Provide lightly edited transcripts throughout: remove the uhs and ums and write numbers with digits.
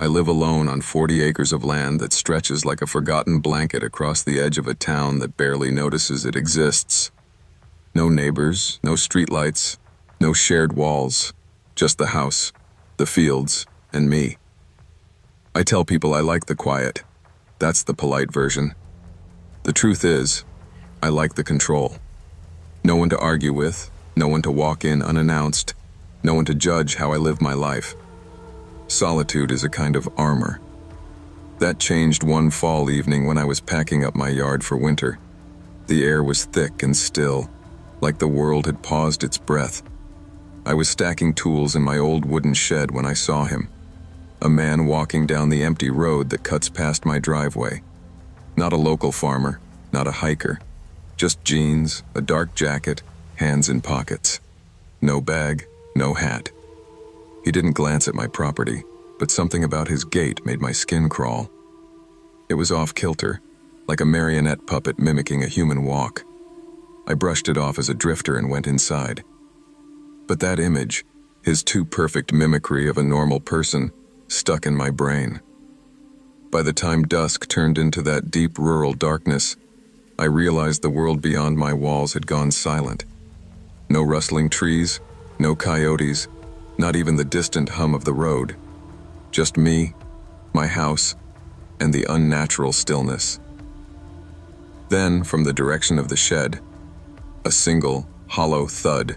I live alone on 40 acres of land that stretches like a forgotten blanket across the edge of a town that barely notices it exists. No neighbors, no streetlights, no shared walls, just the house, the fields, and me. I tell people I like the quiet. That's the polite version. The truth is, I like the control. No one to argue with, no one to walk in unannounced, no one to judge how I live my life. Solitude is a kind of armor. That changed one fall evening when I was packing up my yard for winter. The air was thick and still, like the world had paused its breath. I was stacking tools in my old wooden shed when I saw him. A man walking down the empty road that cuts past my driveway. Not a local farmer, not a hiker. Just jeans, a dark jacket, hands in pockets. No bag, no hat. He didn't glance at my property, but something about his gait made my skin crawl. It was off-kilter, like a marionette puppet mimicking a human walk. I brushed it off as a drifter and went inside. But that image, his too perfect mimicry of a normal person, stuck in my brain. By the time dusk turned into that deep rural darkness, I realized the world beyond my walls had gone silent. No rustling trees, no coyotes, not even the distant hum of the road. Just me, my house, and the unnatural stillness. Then, from the direction of the shed, a single, hollow thud,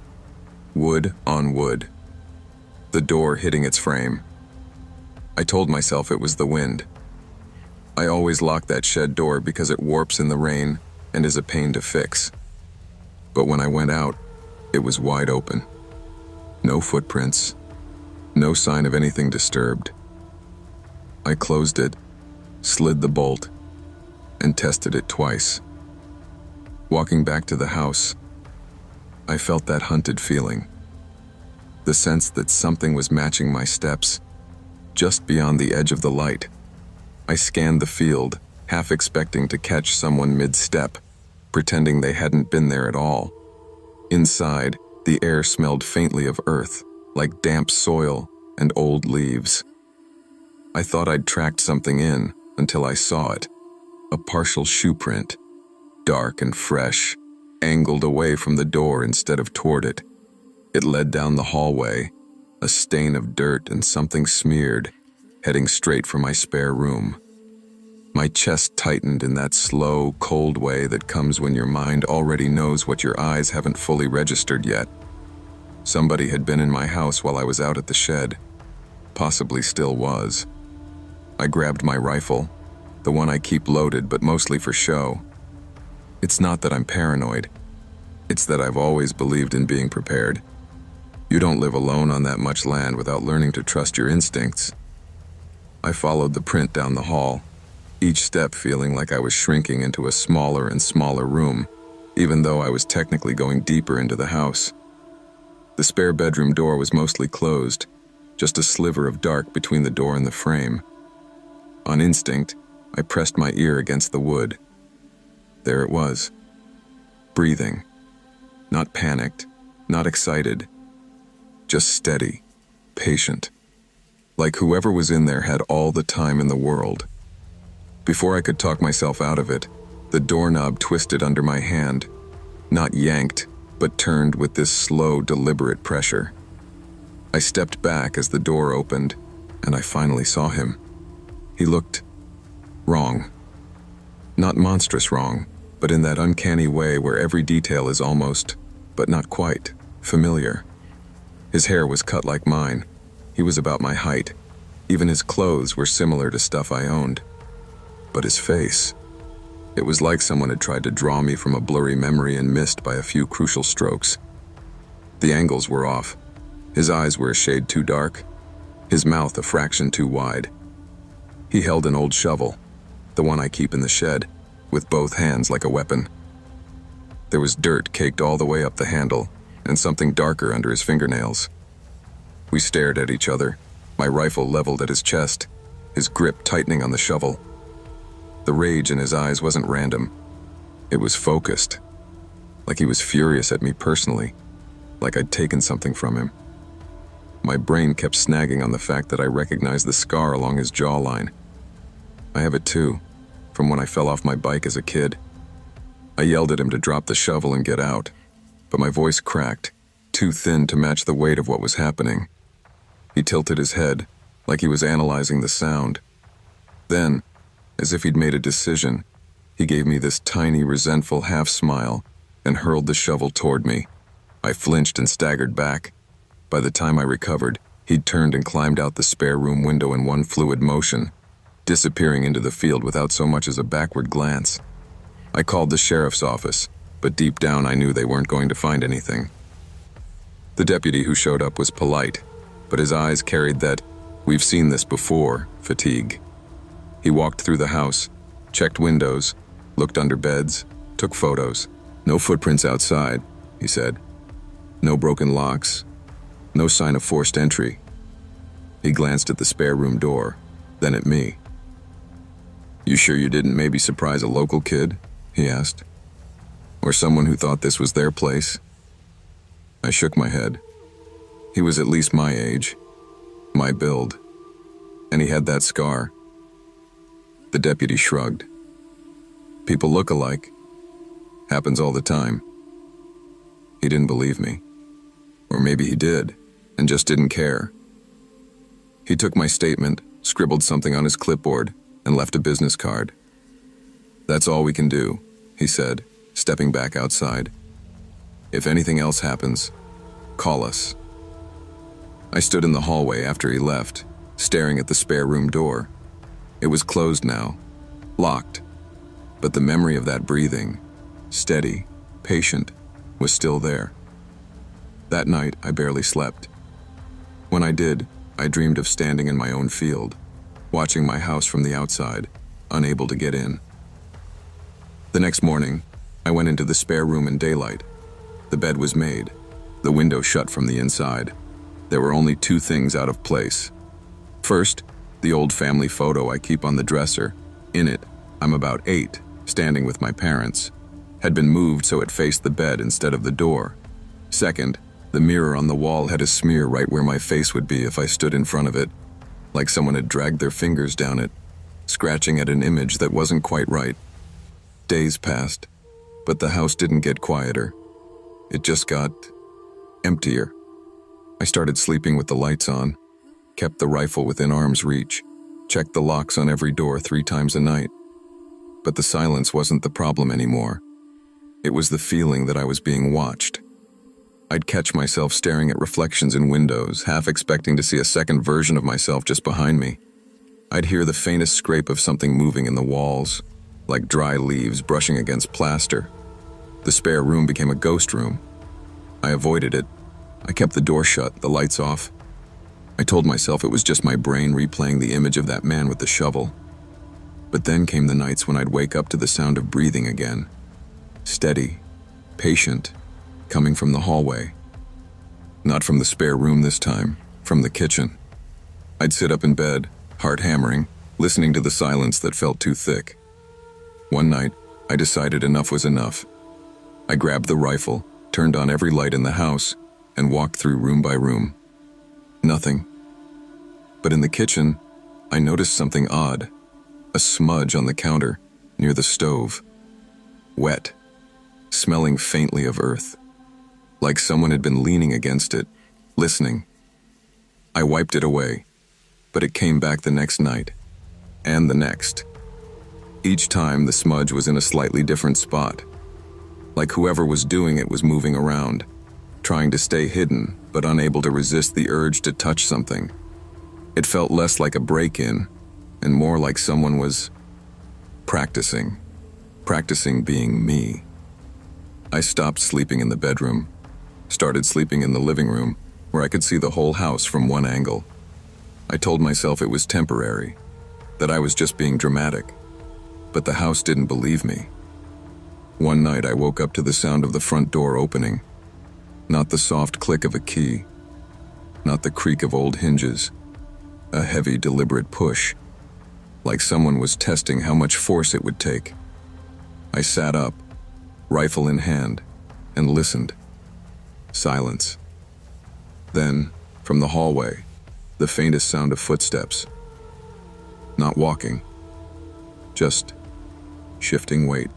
wood on wood. The door hitting its frame. I told myself it was the wind. I always lock that shed door because it warps in the rain and is a pain to fix. But when I went out, it was wide open. No footprints, no sign of anything disturbed. I closed it, slid the bolt, and tested it twice. Walking back to the house, I felt that hunted feeling. The sense that something was matching my steps, just beyond the edge of the light. I scanned the field, half expecting to catch someone mid-step, pretending they hadn't been there at all. Inside, the air smelled faintly of earth, like damp soil and old leaves. I thought I'd tracked something in until I saw it. A partial shoe print, dark and fresh, angled away from the door instead of toward it. It led down the hallway, a stain of dirt and something smeared, heading straight for my spare room. My chest tightened in that slow, cold way that comes when your mind already knows what your eyes haven't fully registered yet. Somebody had been in my house while I was out at the shed. Possibly still was. I grabbed my rifle, the one I keep loaded but mostly for show. It's not that I'm paranoid. It's that I've always believed in being prepared. You don't live alone on that much land without learning to trust your instincts. I followed the print down the hall, each step feeling like I was shrinking into a smaller and smaller room, even though I was technically going deeper into the house. The spare bedroom door was mostly closed, just a sliver of dark between the door and the frame. On instinct, I pressed my ear against the wood. There it was. Breathing. Not panicked, not excited. Just steady, patient. Like whoever was in there had all the time in the world. Before I could talk myself out of it, the doorknob twisted under my hand, not yanked, but turned with this slow, deliberate pressure. I stepped back as the door opened, and I finally saw him. He looked wrong. Not monstrous wrong, but in that uncanny way where every detail is almost, but not quite, familiar. His hair was cut like mine. He was about my height. Even his clothes were similar to stuff I owned. But his face, it was like someone had tried to draw me from a blurry memory and missed by a few crucial strokes. The angles were off. His eyes were a shade too dark, his mouth a fraction too wide. He held an old shovel, the one I keep in the shed, with both hands like a weapon. There was dirt caked all the way up the handle, and something darker under his fingernails. We stared at each other, my rifle leveled at his chest, his grip tightening on the shovel. The rage in his eyes wasn't random. It was focused, like he was furious at me personally, like I'd taken something from him. My brain kept snagging on the fact that I recognized the scar along his jawline. I have it too, from when I fell off my bike as a kid. I yelled at him to drop the shovel and get out, but my voice cracked, too thin to match the weight of what was happening. He tilted his head, like he was analyzing the sound. Then, as if he'd made a decision, he gave me this tiny, resentful half-smile and hurled the shovel toward me. I flinched and staggered back. By the time I recovered, he'd turned and climbed out the spare room window in one fluid motion, disappearing into the field without so much as a backward glance. I called the sheriff's office, but deep down I knew they weren't going to find anything. The deputy who showed up was polite, but his eyes carried that "we've seen this before" fatigue. He walked through the house, checked windows, looked under beds, took photos. "No footprints outside," he said. "No broken locks. No sign of forced entry." He glanced at the spare room door, then at me. "You sure you didn't maybe surprise a local kid?" he asked. "Or someone who thought this was their place?" I shook my head. He was at least my age, my build, and he had that scar. The deputy shrugged. "People look alike. Happens all the time." He didn't believe me. Or maybe he did, and just didn't care. He took my statement, scribbled something on his clipboard, and left a business card. "That's all we can do," he said, stepping back outside. "If anything else happens, call us." I stood in the hallway after he left, staring at the spare room door. It was closed now, locked, but the memory of that breathing, steady, patient, was still there. That night, I barely slept. When I did, I dreamed of standing in my own field, watching my house from the outside, unable to get in. The next morning, I went into the spare room in daylight. The bed was made, the window shut from the inside. There were only two things out of place. First, the old family photo I keep on the dresser. In it, I'm about 8, standing with my parents. Had been moved so it faced the bed instead of the door. Second, the mirror on the wall had a smear right where my face would be if I stood in front of it, like someone had dragged their fingers down it, scratching at an image that wasn't quite right. Days passed, but the house didn't get quieter. It just got emptier. I started sleeping with the lights on, kept the rifle within arm's reach, checked the locks on every door 3 times a night. But the silence wasn't the problem anymore. It was the feeling that I was being watched. I'd catch myself staring at reflections in windows, half expecting to see a second version of myself just behind me. I'd hear the faintest scrape of something moving in the walls, like dry leaves brushing against plaster. The spare room became a ghost room. I avoided it. I kept the door shut, the lights off. I told myself it was just my brain replaying the image of that man with the shovel. But then came the nights when I'd wake up to the sound of breathing again. Steady, patient, coming from the hallway. Not from the spare room this time, from the kitchen. I'd sit up in bed, heart hammering, listening to the silence that felt too thick. One night, I decided enough was enough. I grabbed the rifle, turned on every light in the house, and walked through room by room. Nothing. But in the kitchen, I noticed something odd. A smudge on the counter, near the stove. Wet, smelling faintly of earth. Like someone had been leaning against it, listening. I wiped it away, but it came back the next night, and the next. Each time the smudge was in a slightly different spot. Like whoever was doing it was moving around, trying to stay hidden, but unable to resist the urge to touch something. It felt less like a break-in, and more like someone was practicing being me. I stopped sleeping in the bedroom, started sleeping in the living room, where I could see the whole house from one angle. I told myself it was temporary, that I was just being dramatic, but the house didn't believe me. One night I woke up to the sound of the front door opening. Not the soft click of a key, not the creak of old hinges, a heavy, deliberate push, like someone was testing how much force it would take. I sat up, rifle in hand, and listened. Silence. Then, From the hallway, the faintest sound of footsteps. Not walking, just shifting weight.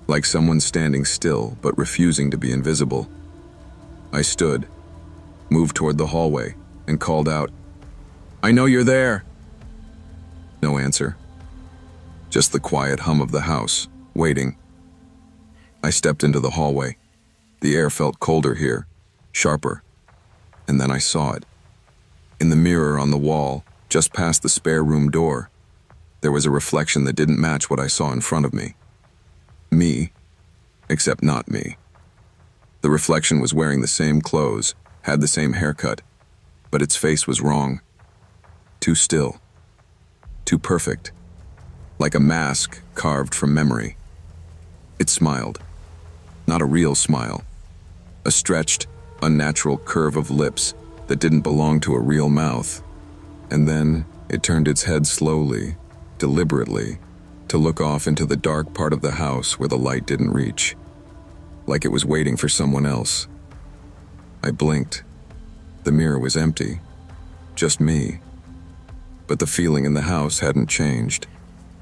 Like someone standing still but refusing to be invisible. I stood, moved toward the hallway, and called out, "I know you're there!" No answer. Just the quiet hum of the house, waiting. I stepped into the hallway. The air felt colder here, sharper. And then I saw it. In the mirror on the wall, just past the spare room door, there was a reflection that didn't match what I saw in front of me. Me, except not me. The reflection was wearing the same clothes, had the same haircut, but its face was wrong. Too still. Too perfect. Like a mask carved from memory. It smiled. Not a real smile. A stretched, unnatural curve of lips that didn't belong to a real mouth. And then it turned its head slowly, deliberately, to look off into the dark part of the house where the light didn't reach. Like it was waiting for someone else. I blinked. The mirror was empty. Just me. But the feeling in the house hadn't changed.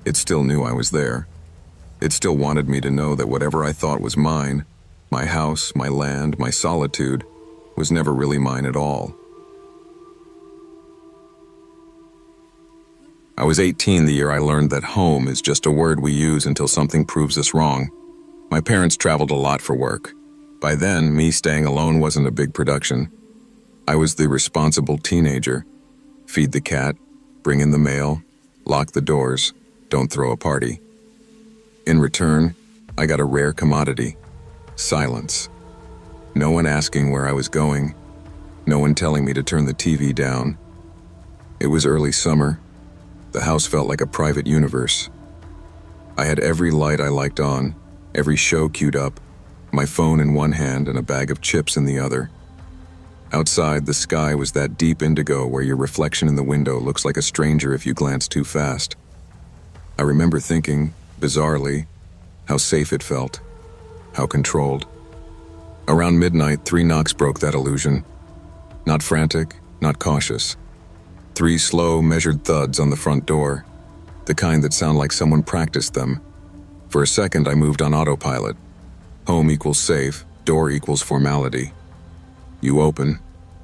It still knew I was there. It still wanted me to know that whatever I thought was mine, my house, my land, my solitude, was never really mine at all. I was 18 the year I learned that home is just a word we use until something proves us wrong. My parents traveled a lot for work. By then, me staying alone wasn't a big production. I was the responsible teenager. Feed the cat, bring in the mail, lock the doors, don't throw a party. In return, I got a rare commodity: silence. No one asking where I was going, no one telling me to turn the TV down. It was early summer. The house felt like a private universe. I had every light I liked on, every show queued up, my phone in one hand and a bag of chips in the other. Outside, the sky was that deep indigo where your reflection in the window looks like a stranger if you glance too fast. I remember thinking, bizarrely, how safe it felt, how controlled. Around midnight, 3 knocks broke that illusion. Not frantic, not cautious. 3 slow, measured thuds on the front door, the kind that sound like someone practiced them. For a second, I moved on autopilot. Home equals safe, door equals formality. You open,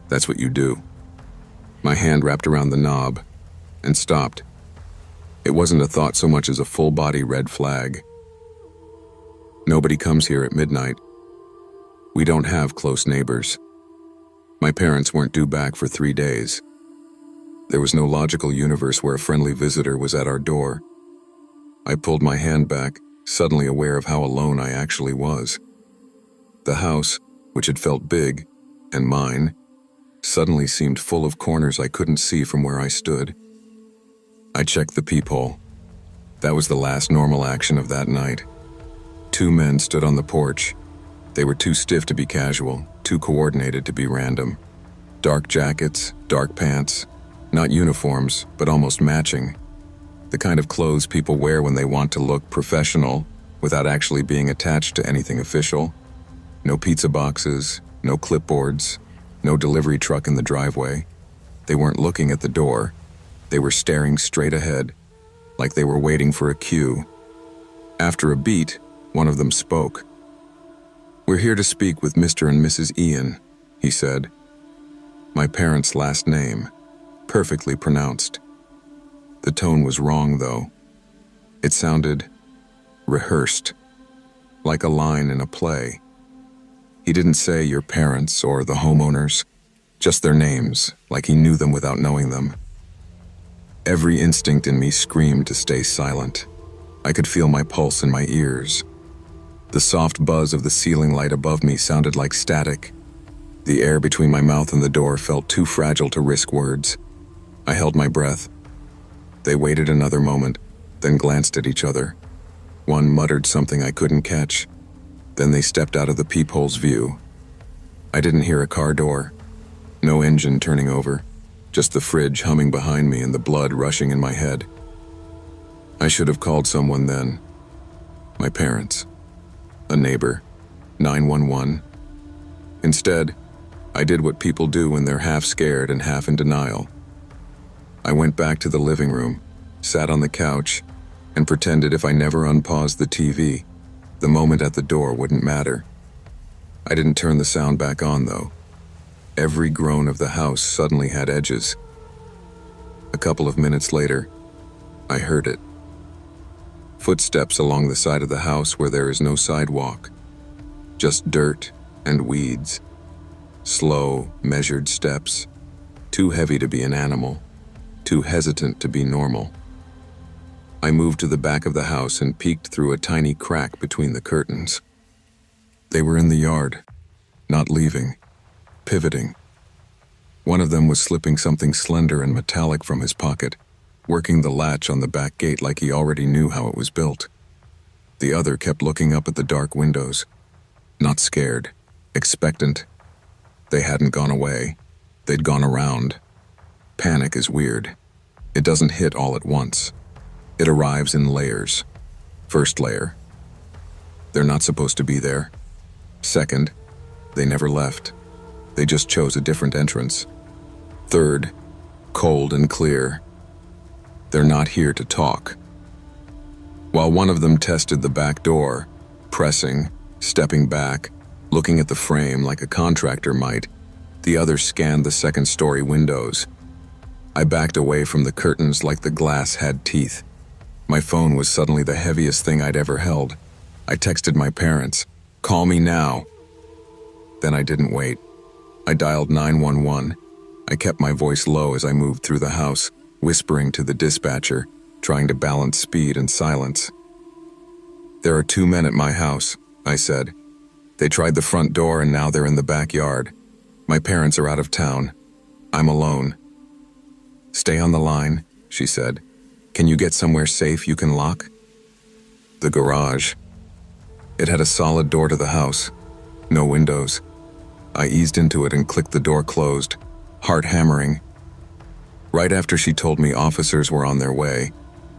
that's what you do. My hand wrapped around the knob and stopped. It wasn't a thought so much as a full-body red flag. Nobody comes here at midnight. We don't have close neighbors. My parents weren't due back for 3 days. There was no logical universe where a friendly visitor was at our door. I pulled my hand back, suddenly aware of how alone I actually was. The house, which had felt big, and mine, suddenly seemed full of corners I couldn't see from where I stood. I checked the peephole. That was the last normal action of that night. 2 men stood on the porch. They were too stiff to be casual, too coordinated to be random. Dark jackets, dark pants, not uniforms, but almost matching. The kind of clothes people wear when they want to look professional without actually being attached to anything official. No pizza boxes, no clipboards, no delivery truck in the driveway. They weren't looking at the door. They were staring straight ahead, like they were waiting for a cue. After a beat, one of them spoke. "We're here to speak with Mr. and Mrs. Ian," he said. My parents' last name, perfectly pronounced. The tone was wrong, though. It sounded rehearsed, like a line in a play. He didn't say your parents or the homeowners, just their names, like he knew them without knowing them. Every instinct in me screamed to stay silent. I could feel my pulse in my ears. The soft buzz of the ceiling light above me sounded like static. The air between my mouth and the door felt too fragile to risk words. I held my breath. They waited another moment, then glanced at each other. One muttered something I couldn't catch. Then they stepped out of the peephole's view. I didn't hear a car door. No engine turning over. Just the fridge humming behind me and the blood rushing in my head. I should have called someone then. My parents. A neighbor. 911. Instead, I did what people do when they're half scared and half in denial. I went back to the living room, sat on the couch, and pretended if I never unpaused the TV, the moment at the door wouldn't matter. I didn't turn the sound back on, though. Every groan of the house suddenly had edges. A couple of minutes later, I heard it. Footsteps along the side of the house where there is no sidewalk. Just dirt and weeds. Slow, measured steps. Too heavy to be an animal. Too hesitant to be normal. I moved to the back of the house and peeked through a tiny crack between the curtains. They were in the yard, not leaving, pivoting. One of them was slipping something slender and metallic from his pocket, working the latch on the back gate like he already knew how it was built. The other kept looking up at the dark windows, not scared, expectant. They hadn't gone away. They'd gone around. Panic is weird. It doesn't hit all at once. It arrives in layers. First layer. They're not supposed to be there. Second, they never left. They just chose a different entrance. Third, cold and clear. They're not here to talk. While one of them tested the back door, pressing, stepping back, looking at the frame like a contractor might, the other scanned the second-story windows. I backed away from the curtains like the glass had teeth. My phone was suddenly the heaviest thing I'd ever held. I texted my parents, "Call me now." Then I didn't wait. I dialed 911. I kept my voice low as I moved through the house, whispering to the dispatcher, trying to balance speed and silence. "There are 2 men at my house," I said. "They tried the front door and now they're in the backyard. My parents are out of town. I'm alone." "Stay on the line," she said. "Can you get somewhere safe you can lock?" The garage. It had a solid door to the house. No windows. I eased into it and clicked the door closed, heart hammering. Right after she told me officers were on their way,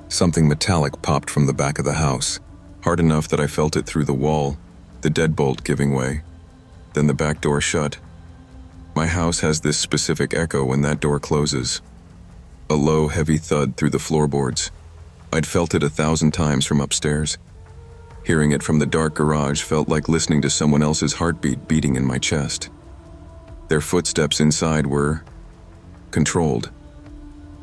something metallic popped from the back of the house, hard enough that I felt it through the wall, the deadbolt giving way. Then the back door shut. My house has this specific echo when that door closes. A low, heavy thud through the floorboards. I'd felt it 1,000 times from upstairs. Hearing it from the dark garage felt like listening to someone else's heartbeat beating in my chest. Their footsteps inside were controlled.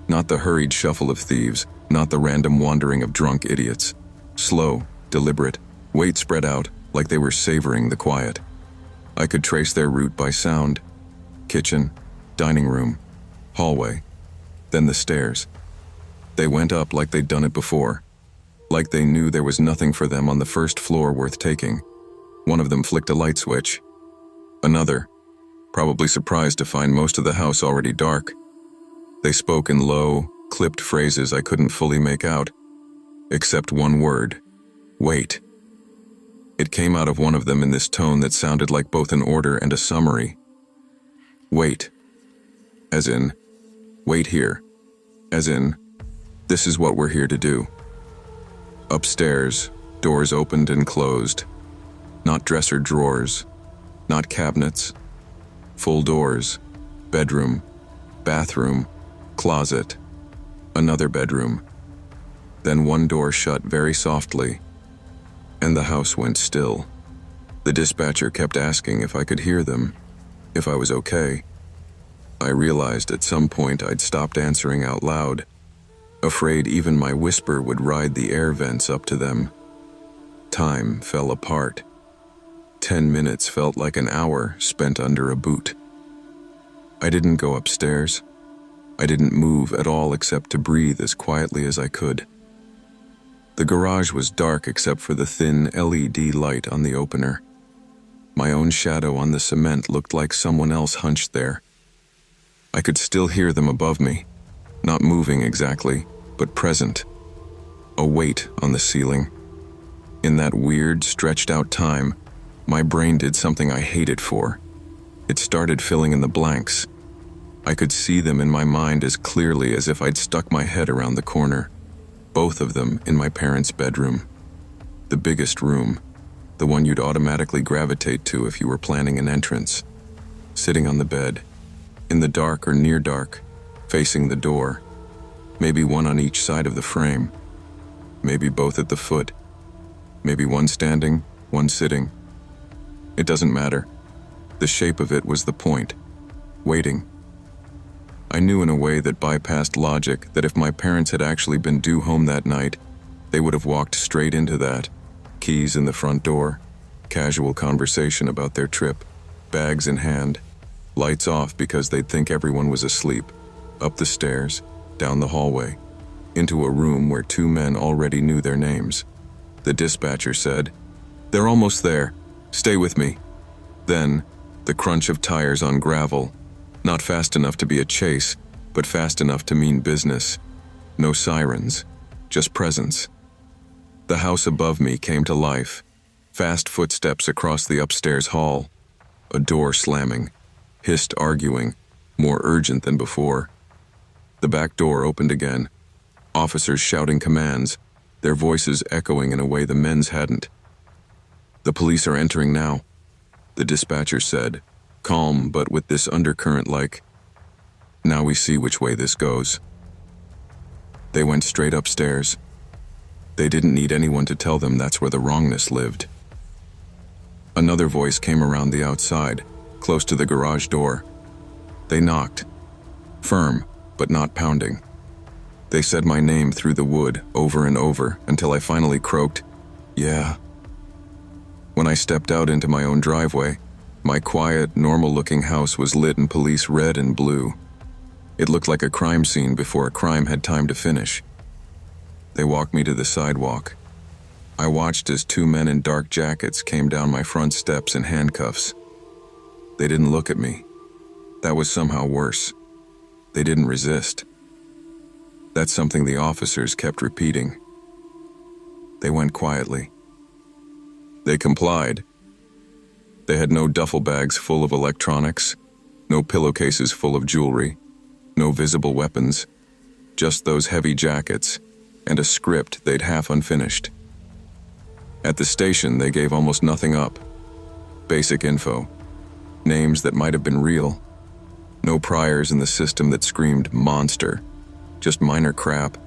Not the hurried shuffle of thieves, not the random wandering of drunk idiots. Slow, deliberate, weight spread out like they were savoring the quiet. I could trace their route by sound. Kitchen, dining room, hallway, then the stairs. They went up like they'd done it before. Like they knew there was nothing for them on the first floor worth taking. One of them flicked a light switch. Another, probably surprised to find most of the house already dark. They spoke in low, clipped phrases I couldn't fully make out, except one word: wait. It came out of one of them in this tone that sounded like both an order and a summary. Wait. As in, wait here. As in, this is what we're here to do. Upstairs, doors opened and closed. Not dresser drawers, not cabinets. Full doors, bedroom, bathroom, closet, another bedroom. Then one door shut very softly, and the house went still. The dispatcher kept asking if I could hear them, if I was okay. I realized at some point I'd stopped answering out loud, afraid even my whisper would ride the air vents up to them. Time fell apart. 10 minutes felt like an hour spent under a boot. I didn't go upstairs. I didn't move at all except to breathe as quietly as I could. The garage was dark except for the thin LED light on the opener. My own shadow on the cement looked like someone else hunched there. I could still hear them above me. Not moving exactly, but present. A weight on the ceiling. In that weird, stretched-out time, my brain did something I hated for. It started filling in the blanks. I could see them in my mind as clearly as if I'd stuck my head around the corner. Both of them in my parents' bedroom. The biggest room, the one you'd automatically gravitate to if you were planning an entrance. sitting on the bed, in the dark or near dark, facing the door, maybe one on each side of the frame, maybe both at the foot, maybe one standing, one sitting. It doesn't matter. The shape of it was the point. Waiting. I knew in a way that bypassed logic that if my parents had actually been due home that night, they would have walked straight into that. Keys in the front door, casual conversation about their trip, bags in hand, lights off because they'd think everyone was asleep, up the stairs, down the hallway, into a room where two men already knew their names. The dispatcher said, "They're almost there. Stay with me." Then, the crunch of tires on gravel, not fast enough to be a chase, but fast enough to mean business. No sirens, just presence. The house above me came to life. Fast footsteps across the upstairs hall. A door slamming. Hissed arguing, more urgent than before. The back door opened again. Officers shouting commands, their voices echoing in a way the men's hadn't. "The police are entering now," the dispatcher said, calm but with this undercurrent like, "Now we see which way this goes." They went straight upstairs. They didn't need anyone to tell them that's where the wrongness lived. Another voice came around the outside, close to the garage door. They knocked. Firm, but not pounding. They said my name through the wood over and over until I finally croaked, "Yeah." When I stepped out into my own driveway, my quiet, normal-looking house was lit in police red and blue. It looked like a crime scene before a crime had time to finish. They walked me to the sidewalk. I watched as two men in dark jackets came down my front steps in handcuffs. They didn't look at me. That was somehow worse. They didn't resist. That's something the officers kept repeating. They went quietly. They complied. They had no duffel bags full of electronics, no pillowcases full of jewelry, no visible weapons, just those heavy jackets and a script they'd half unfinished. At the station, they gave almost nothing up. Basic info. Names that might have been real. No priors in the system that screamed monster. Just minor crap.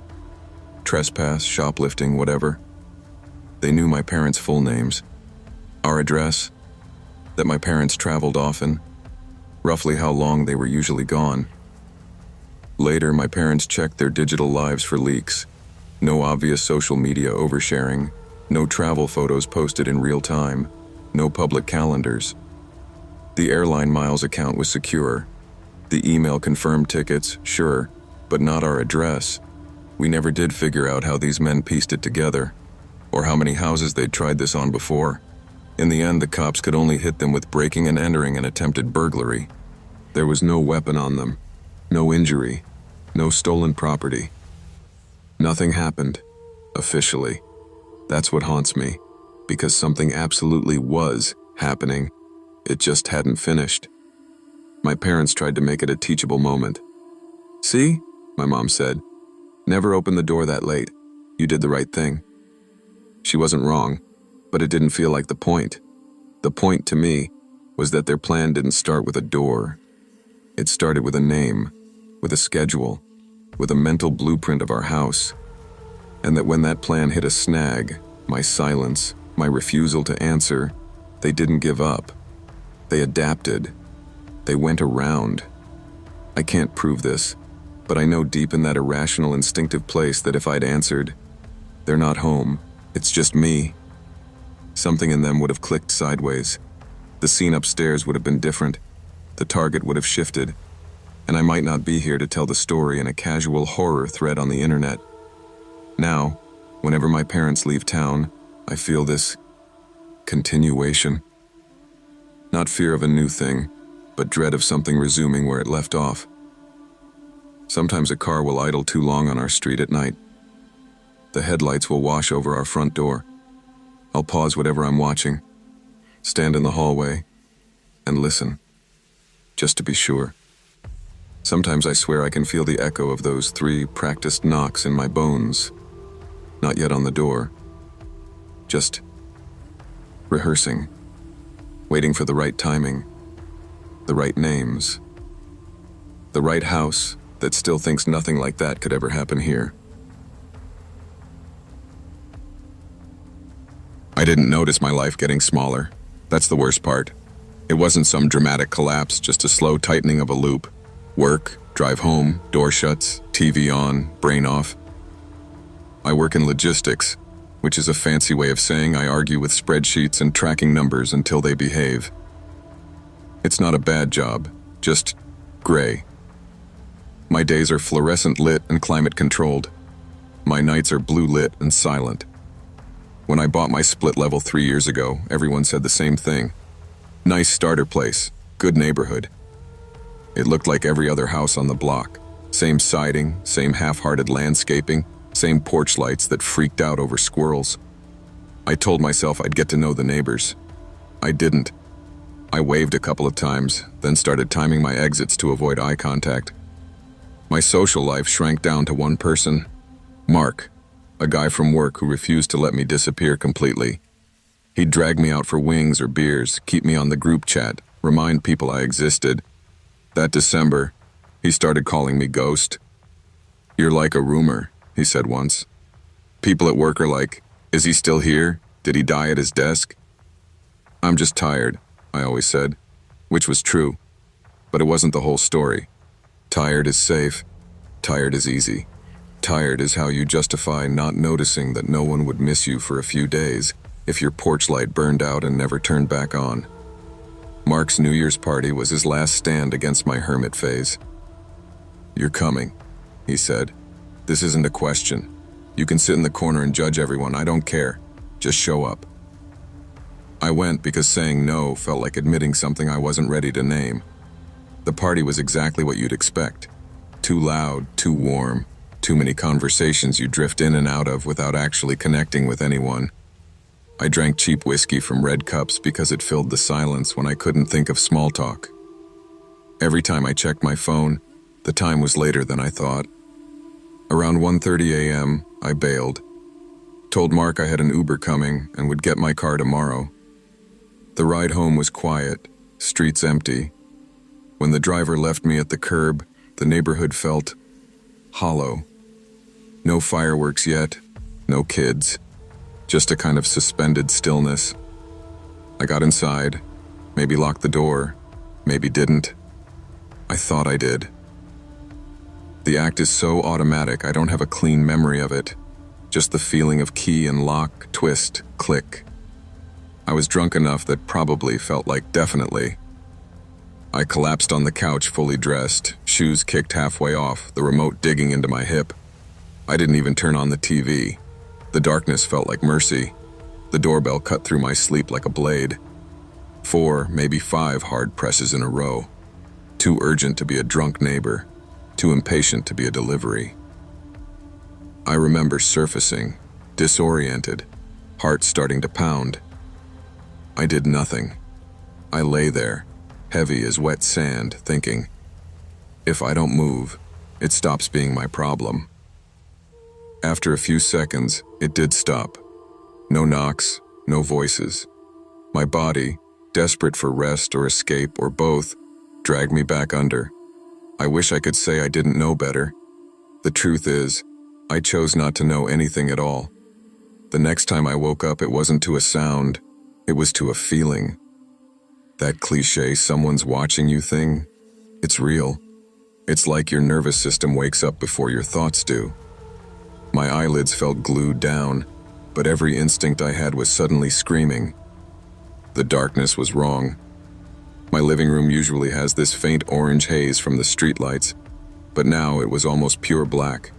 Trespass, shoplifting, whatever. They knew my parents' full names. Our address. That my parents traveled often. Roughly how long they were usually gone. Later, my parents checked their digital lives for leaks. No obvious social media oversharing. No travel photos posted in real time. No public calendars. The airline miles account was secure. The email confirmed tickets, sure, but not our address. We never did figure out how these men pieced it together, or how many houses they'd tried this on before. In the end, the cops could only hit them with breaking and entering an attempted burglary. There was no weapon on them, no injury, no stolen property. Nothing happened, officially. That's what haunts me, because something absolutely was happening. It just hadn't finished. My parents tried to make it a teachable moment. "See?" my mom said. "Never open the door that late. You did the right thing." She wasn't wrong, but it didn't feel like the point. The point to me was that their plan didn't start with a door. It started with a name, with a schedule, with a mental blueprint of our house. And that when that plan hit a snag, my silence, my refusal to answer, they didn't give up. They adapted. They went around. I can't prove this, but I know deep in that irrational, instinctive place that if I'd answered, "They're not home, it's just me," something in them would have clicked sideways. The scene upstairs would have been different. The target would have shifted. And I might not be here to tell the story in a casual horror thread on the internet. Now, whenever my parents leave town, I feel this continuation. Not fear of a new thing, but dread of something resuming where it left off. Sometimes a car will idle too long on our street at night. The headlights will wash over our front door. I'll pause whatever I'm watching, stand in the hallway, and listen, just to be sure. Sometimes I swear I can feel the echo of those 3 practiced knocks in my bones. Not yet on the door. Just rehearsing, waiting for the right timing. the right names, the right house that still thinks nothing like that could ever happen here. I didn't notice my life getting smaller. That's the worst part. It wasn't some dramatic collapse, just a slow tightening of a loop. Work, drive home, door shuts, TV on, brain off. I work in logistics, which is a fancy way of saying I argue with spreadsheets and tracking numbers until they behave. It's not a bad job, just gray. My days are fluorescent lit and climate controlled. My nights are blue lit and silent. When I bought my split level 3 years ago, everyone said the same thing. Nice starter place, good neighborhood. It looked like every other house on the block. Same siding, same half-hearted landscaping, same porch lights that freaked out over squirrels. I told myself I'd get to know the neighbors. I didn't. I waved a couple of times, then started timing my exits to avoid eye contact. My social life shrank down to one person, Mark, a guy from work who refused to let me disappear completely. He'd drag me out for wings or beers, keep me on the group chat, remind people I existed. That December, he started calling me Ghost. "You're like a rumor," he said once. People at work are like, "Is he still here? Did he die at his desk?" "I'm just tired," I always said, which was true, but it wasn't the whole story. Tired is safe. Tired is easy. Tired is how you justify not noticing that no one would miss you for a few days if your porch light burned out and never turned back on. Mark's New Year's party was his last stand against my hermit phase. "You're coming," he said. "This isn't a question. You can sit in the corner and judge everyone, I don't care. Just show up." I went because saying no felt like admitting something I wasn't ready to name. The party was exactly what you'd expect. Too loud, too warm, too many conversations you drift in and out of without actually connecting with anyone. I drank cheap whiskey from red cups because it filled the silence when I couldn't think of small talk. Every time I checked my phone, the time was later than I thought. Around 1:30 a.m., I bailed. Told Mark I had an Uber coming and would get my car tomorrow. The ride home was quiet, streets empty. When the driver left me at the curb, the neighborhood felt hollow. No fireworks yet, no kids, just a kind of suspended stillness. I got inside, maybe locked the door, maybe didn't. I thought I did. The act is so automatic I don't have a clean memory of it, just the feeling of key and lock, twist, click. I was drunk enough that probably felt like definitely. I collapsed on the couch fully dressed, shoes kicked halfway off, the remote digging into my hip. I didn't even turn on the TV. The darkness felt like mercy. The doorbell cut through my sleep like a blade. 4, maybe 5 hard presses in a row. Too urgent to be a drunk neighbor. Too impatient to be a delivery. I remember surfacing, disoriented, heart starting to pound. I did nothing. I lay there, heavy as wet sand, thinking, if I don't move, it stops being my problem. After a few seconds, it did stop. No knocks, no voices. My body, desperate for rest or escape or both, dragged me back under. I wish I could say I didn't know better. The truth is, I chose not to know anything at all. The next time I woke up, it wasn't to a sound, it was to a feeling. That cliché "someone's watching you" thing, it's real. It's like your nervous system wakes up before your thoughts do. My eyelids felt glued down, but every instinct I had was suddenly screaming. The darkness was wrong. My living room usually has this faint orange haze from the streetlights, but now it was almost pure black.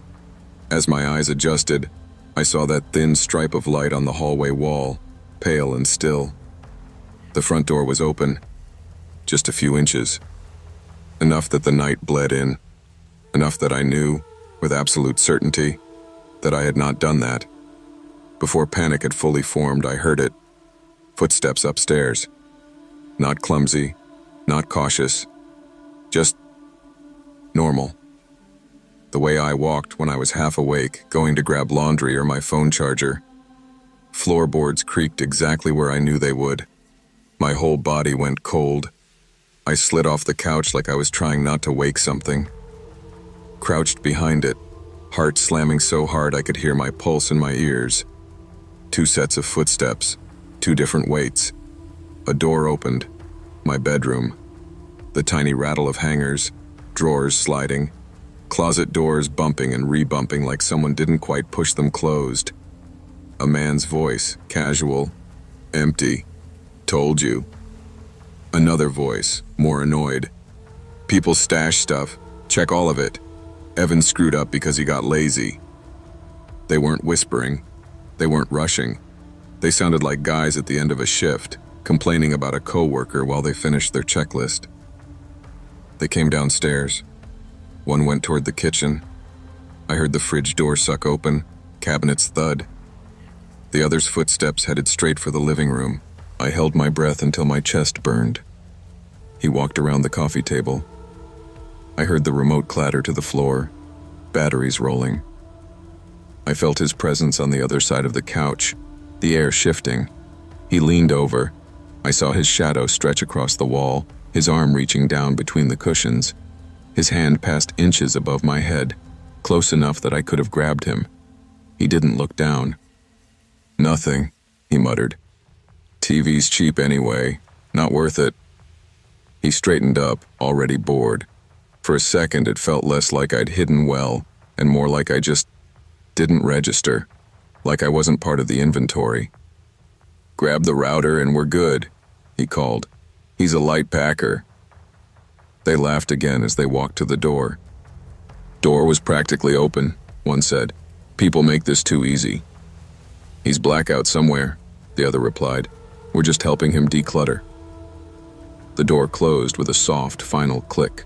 As my eyes adjusted, I saw that thin stripe of light on the hallway wall, pale and still. The front door was open, just a few inches. Enough that the night bled in, enough that I knew, with absolute certainty, that I had not done that. Before panic had fully formed, I heard it. Footsteps upstairs. Not clumsy, not cautious, just normal. The way I walked when I was half awake, going to grab laundry or my phone charger. Floorboards creaked exactly where I knew they would. My whole body went cold. I slid off the couch like I was trying not to wake something. Crouched behind it, heart slamming so hard I could hear my pulse in my ears. 2 sets of footsteps, 2 different weights. A door opened. My bedroom. The tiny rattle of hangers, drawers sliding, closet doors bumping and re-bumping like someone didn't quite push them closed. A man's voice, casual, empty. Told you. Another voice, more annoyed. People stash stuff. Check all of it. Evan screwed up because he got lazy. They weren't whispering. They weren't rushing. They sounded like guys at the end of a shift, complaining about a coworker while they finished their checklist. They came downstairs. One went toward the kitchen. I heard the fridge door suck open, cabinets thud. The other's footsteps headed straight for the living room. I held my breath until my chest burned. He walked around the coffee table. I heard the remote clatter to the floor, batteries rolling. I felt his presence on the other side of the couch, the air shifting. He leaned over. I saw his shadow stretch across the wall, his arm reaching down between the cushions. His hand passed inches above my head, close enough that I could have grabbed him. He didn't look down. "Nothing," he muttered. "TV's cheap anyway. Not worth it." He straightened up, already bored. For a second, it felt less like I'd hidden well, and more like I just didn't register, like I wasn't part of the inventory. "Grab the router and we're good," he called. "He's a light packer." They laughed again as they walked to the door. "Door was practically open," one said. "People make this too easy." "He's blackout somewhere," the other replied. "We're just helping him declutter." The door closed with a soft, final click.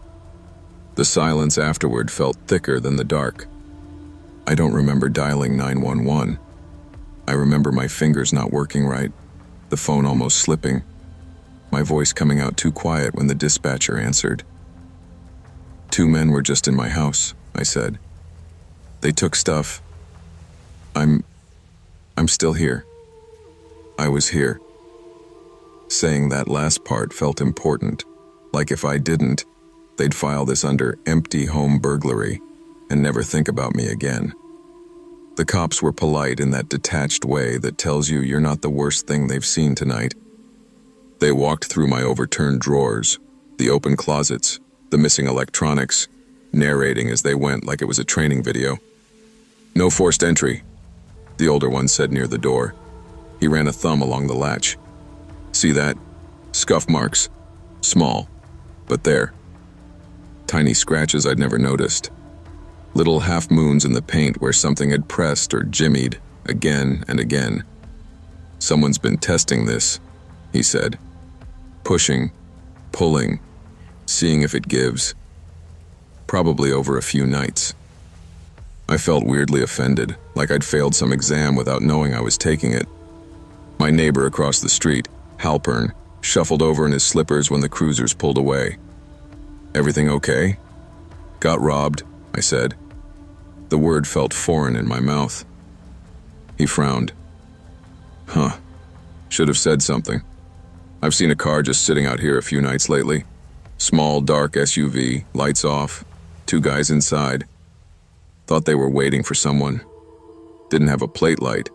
The silence afterward felt thicker than the dark. I don't remember dialing 911. I remember my fingers not working right, the phone almost slipping, my voice coming out too quiet when the dispatcher answered. "2 men were just in my house," I said. "They took stuff. I'm still here. I was here." Saying that last part felt important, like if I didn't, they'd file this under empty home burglary and never think about me again. The cops were polite in that detached way that tells you you're not the worst thing they've seen tonight. They walked through my overturned drawers, the open closets, the missing electronics, narrating as they went like it was a training video. "No forced entry," the older one said near the door. He ran a thumb along the latch. "See that? Scuff marks. Small, but there. Tiny scratches I'd never noticed. Little half-moons in the paint where something had pressed or jimmied again and again. Someone's been testing this," he said. "Pushing, pulling, seeing if it gives. Probably over a few nights." I felt weirdly offended, like I'd failed some exam without knowing I was taking it. My neighbor across the street, Halpern, shuffled over in his slippers when the cruisers pulled away. "Everything okay?" "Got robbed," I said. The word felt foreign in my mouth. He frowned. "Huh. Should have said something. I've seen a car just sitting out here a few nights lately. Small, dark SUV, lights off, 2 guys inside. Thought they were waiting for someone. Didn't have a plate light."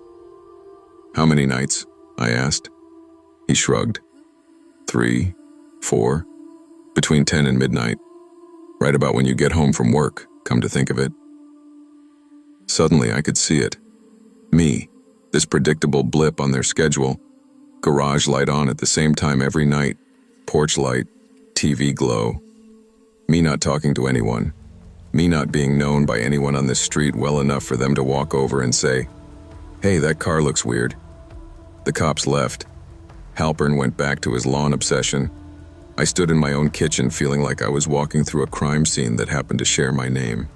"How many nights?" I asked. He shrugged. 3, 4, between 10 and midnight. Right about when you get home from work, come to think of it. Suddenly I could see it. Me, this predictable blip on their schedule. Garage light on at the same time every night. Porch light, TV glow. Me not talking to anyone. Me not being known by anyone on this street well enough for them to walk over and say, "Hey, that car looks weird." The cops left. Halpern went back to his lawn obsession. I stood in my own kitchen feeling like I was walking through a crime scene that happened to share my name.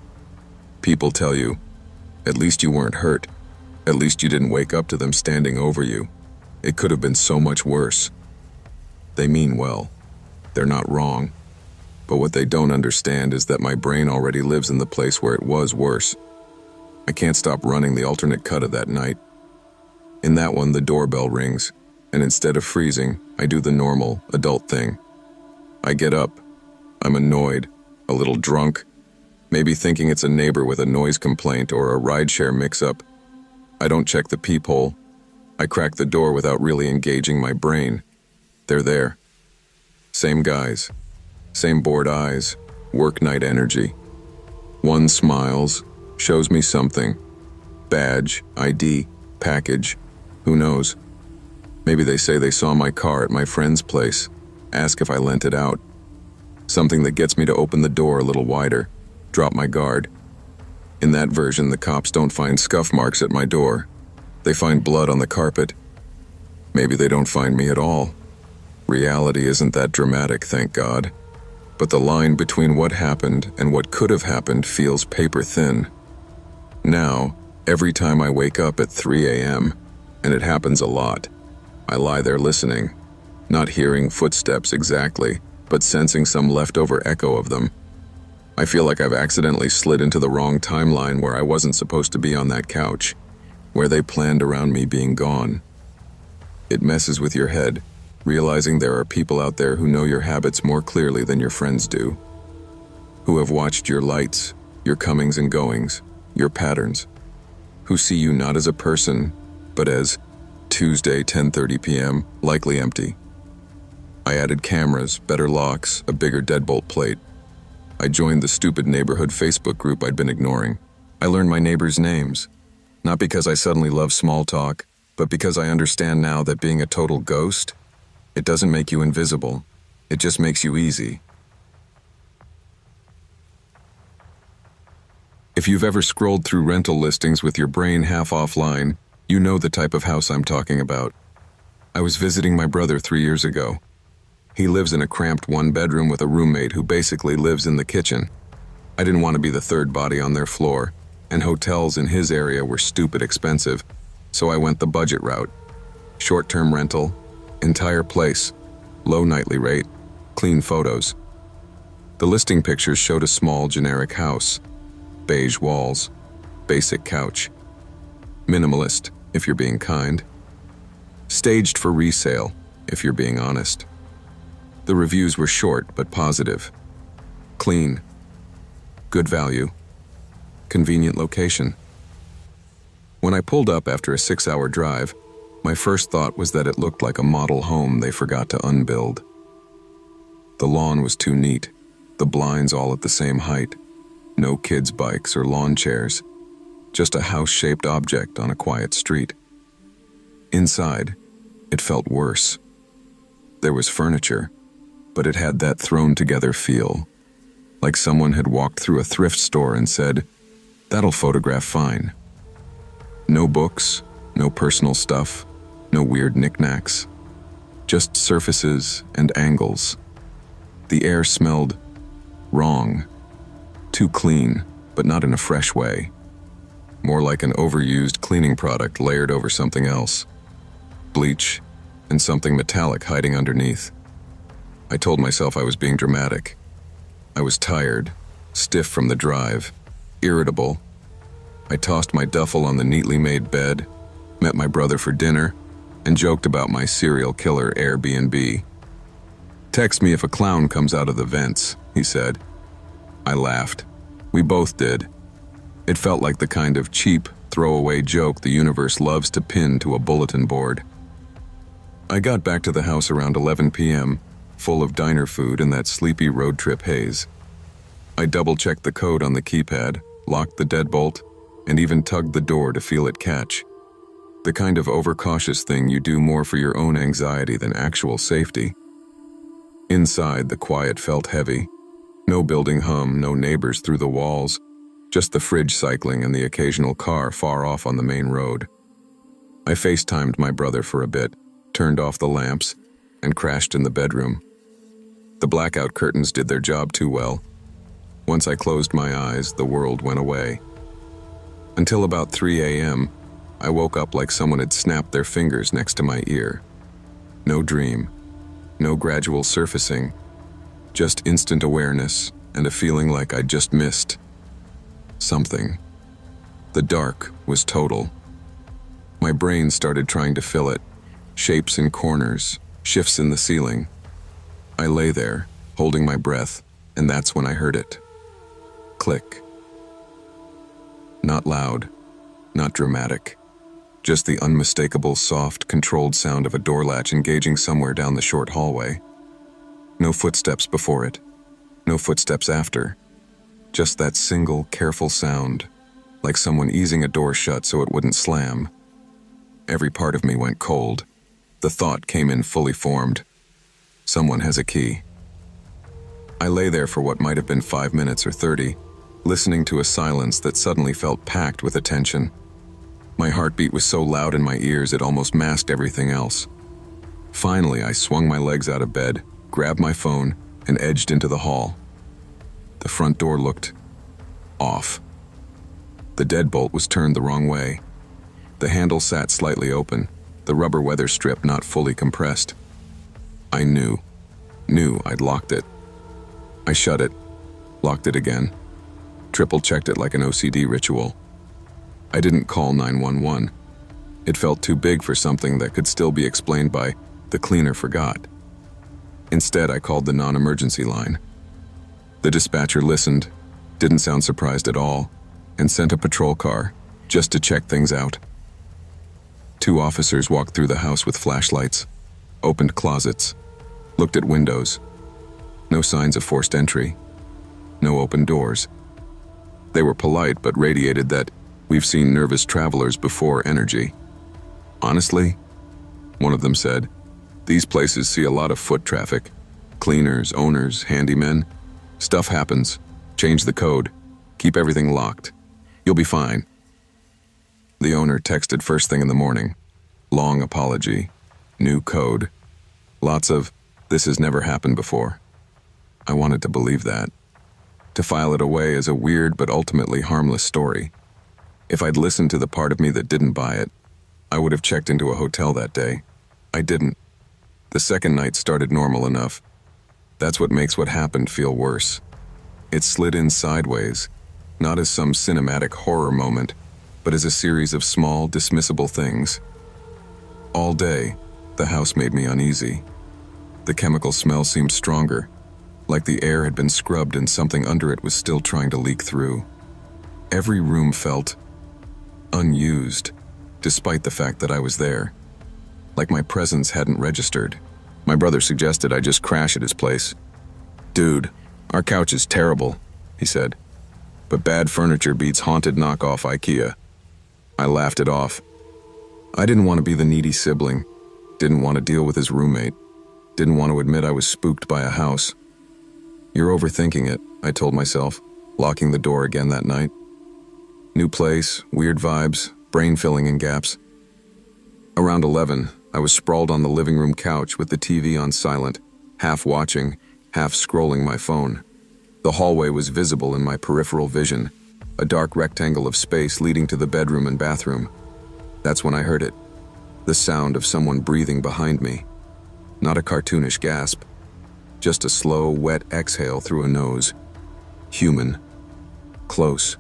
People tell you, at least you weren't hurt. At least you didn't wake up to them standing over you. It could have been so much worse. They mean well. They're not wrong. But what they don't understand is that my brain already lives in the place where it was worse. I can't stop running the alternate cut of that night. In that one, the doorbell rings, and instead of freezing, I do the normal, adult thing. I get up. I'm annoyed, a little drunk, maybe thinking it's a neighbor with a noise complaint or a rideshare mix-up. I don't check the peephole. I crack the door without really engaging my brain. They're there. Same guys. Same bored eyes. Work night energy. One smiles, shows me something. Badge, ID, package, who knows? Maybe they say they saw my car at my friend's place, ask if I lent it out. Something that gets me to open the door a little wider, drop my guard. In that version, the cops don't find scuff marks at my door. They find blood on the carpet. Maybe they don't find me at all. Reality isn't that dramatic, thank God. But the line between what happened and what could have happened feels paper thin. Now, every time I wake up at 3 a.m., and it happens a lot, I lie there listening, not hearing footsteps exactly, but sensing some leftover echo of them. I feel like I've accidentally slid into the wrong timeline where I wasn't supposed to be on that couch, where they planned around me being gone. It messes with your head, realizing there are people out there who know your habits more clearly than your friends do, who have watched your lights, your comings and goings, your patterns, who see you not as a person, but as Tuesday, 10:30 p.m., likely empty. I added cameras, better locks, a bigger deadbolt plate. I joined the stupid neighborhood Facebook group I'd been ignoring. I learned my neighbors' names, not because I suddenly love small talk, but because I understand now that being a total ghost, it doesn't make you invisible. It just makes you easy. If you've ever scrolled through rental listings with your brain half offline, you know the type of house I'm talking about. I was visiting my brother 3 years ago. He lives in a cramped one-bedroom with a roommate who basically lives in the kitchen. I didn't want to be the third body on their floor, and hotels in his area were stupid expensive, so I went the budget route. Short-term rental, entire place, low nightly rate, clean photos. The listing pictures showed a small, generic house. Beige walls, basic couch. Minimalist, if you're being kind. Staged for resale, if you're being honest. The reviews were short but positive. Clean. Good value. Convenient location. When I pulled up after a 6-hour drive, my first thought was that it looked like a model home they forgot to unbuild. The lawn was too neat, the blinds all at the same height. No kids' bikes or lawn chairs, just a house-shaped object on a quiet street. Inside, it felt worse. There was furniture, but it had that thrown-together feel, like someone had walked through a thrift store and said, "That'll photograph fine." No books, no personal stuff, no weird knickknacks, just surfaces and angles. The air smelled wrong. Too clean, but not in a fresh way. More like an overused cleaning product layered over something else. Bleach, and something metallic hiding underneath. I told myself I was being dramatic. I was tired, stiff from the drive, irritable. I tossed my duffel on the neatly made bed, met my brother for dinner, and joked about my serial killer Airbnb. "Text me if a clown comes out of the vents," he said. I laughed. We both did. It felt like the kind of cheap, throwaway joke the universe loves to pin to a bulletin board. I got back to the house around 11 p.m., full of diner food and that sleepy road trip haze. I double-checked the code on the keypad, locked the deadbolt, and even tugged the door to feel it catch. The kind of overcautious thing you do more for your own anxiety than actual safety. Inside, the quiet felt heavy. No building hum, no neighbors through the walls, just the fridge cycling and the occasional car far off on the main road. I FaceTimed my brother for a bit, turned off the lamps, and crashed in the bedroom. The blackout curtains did their job too well. Once I closed my eyes, the world went away. Until about 3 a.m., I woke up like someone had snapped their fingers next to my ear. No dream, no gradual surfacing, just instant awareness and a feeling like I'd just missed something. The dark was total. My brain started trying to fill it, shapes in corners, shifts in the ceiling. I lay there, holding my breath, and that's when I heard it. Click. Not loud, not dramatic. Just the unmistakable, soft, controlled sound of a door latch engaging somewhere down the short hallway. No footsteps before it. No footsteps after. Just that single, careful sound, like someone easing a door shut so it wouldn't slam. Every part of me went cold. The thought came in fully formed. Someone has a key. I lay there for what might have been 5 minutes or 30, listening to a silence that suddenly felt packed with attention. My heartbeat was so loud in my ears it almost masked everything else. Finally, I swung my legs out of bed, grabbed my phone, and edged into the hall. The front door looked off. The deadbolt was turned the wrong way. The handle sat slightly open, the rubber weather strip not fully compressed. I knew I'd locked it. I shut it, locked it again, triple-checked it like an OCD ritual. I didn't call 911. It felt too big for something that could still be explained by the cleaner forgot. Instead, I called the non-emergency line. The dispatcher listened, didn't sound surprised at all, and sent a patrol car just to check things out. 2 officers walked through the house with flashlights, opened closets, looked at windows. No signs of forced entry. No open doors. They were polite but radiated that we've seen nervous travelers before energy. Honestly, one of them said, these places see a lot of foot traffic. Cleaners, owners, handymen. Stuff happens. Change the code. Keep everything locked. You'll be fine. The owner texted first thing in the morning. Long apology. New code. Lots of, this has never happened before. I wanted to believe that. To file it away as a weird but ultimately harmless story. If I'd listened to the part of me that didn't buy it, I would have checked into a hotel that day. I didn't. The second night started normal enough. That's what makes what happened feel worse. It slid in sideways, not as some cinematic horror moment, but as a series of small, dismissible things. All day, the house made me uneasy. The chemical smell seemed stronger, like the air had been scrubbed and something under it was still trying to leak through. Every room felt unused, despite the fact that I was there. Like my presence hadn't registered. My brother suggested I just crash at his place. Dude, our couch is terrible, he said. But bad furniture beats haunted knockoff IKEA. I laughed it off. I didn't want to be the needy sibling. Didn't want to deal with his roommate. Didn't want to admit I was spooked by a house. You're overthinking it, I told myself, locking the door again that night. New place, weird vibes, brain filling in gaps. Around 11, I was sprawled on the living room couch with the TV on silent, half watching, half scrolling my phone. The hallway was visible in my peripheral vision, a dark rectangle of space leading to the bedroom and bathroom. That's when I heard it, the sound of someone breathing behind me. Not a cartoonish gasp, just a slow, wet exhale through a nose. Human. Close.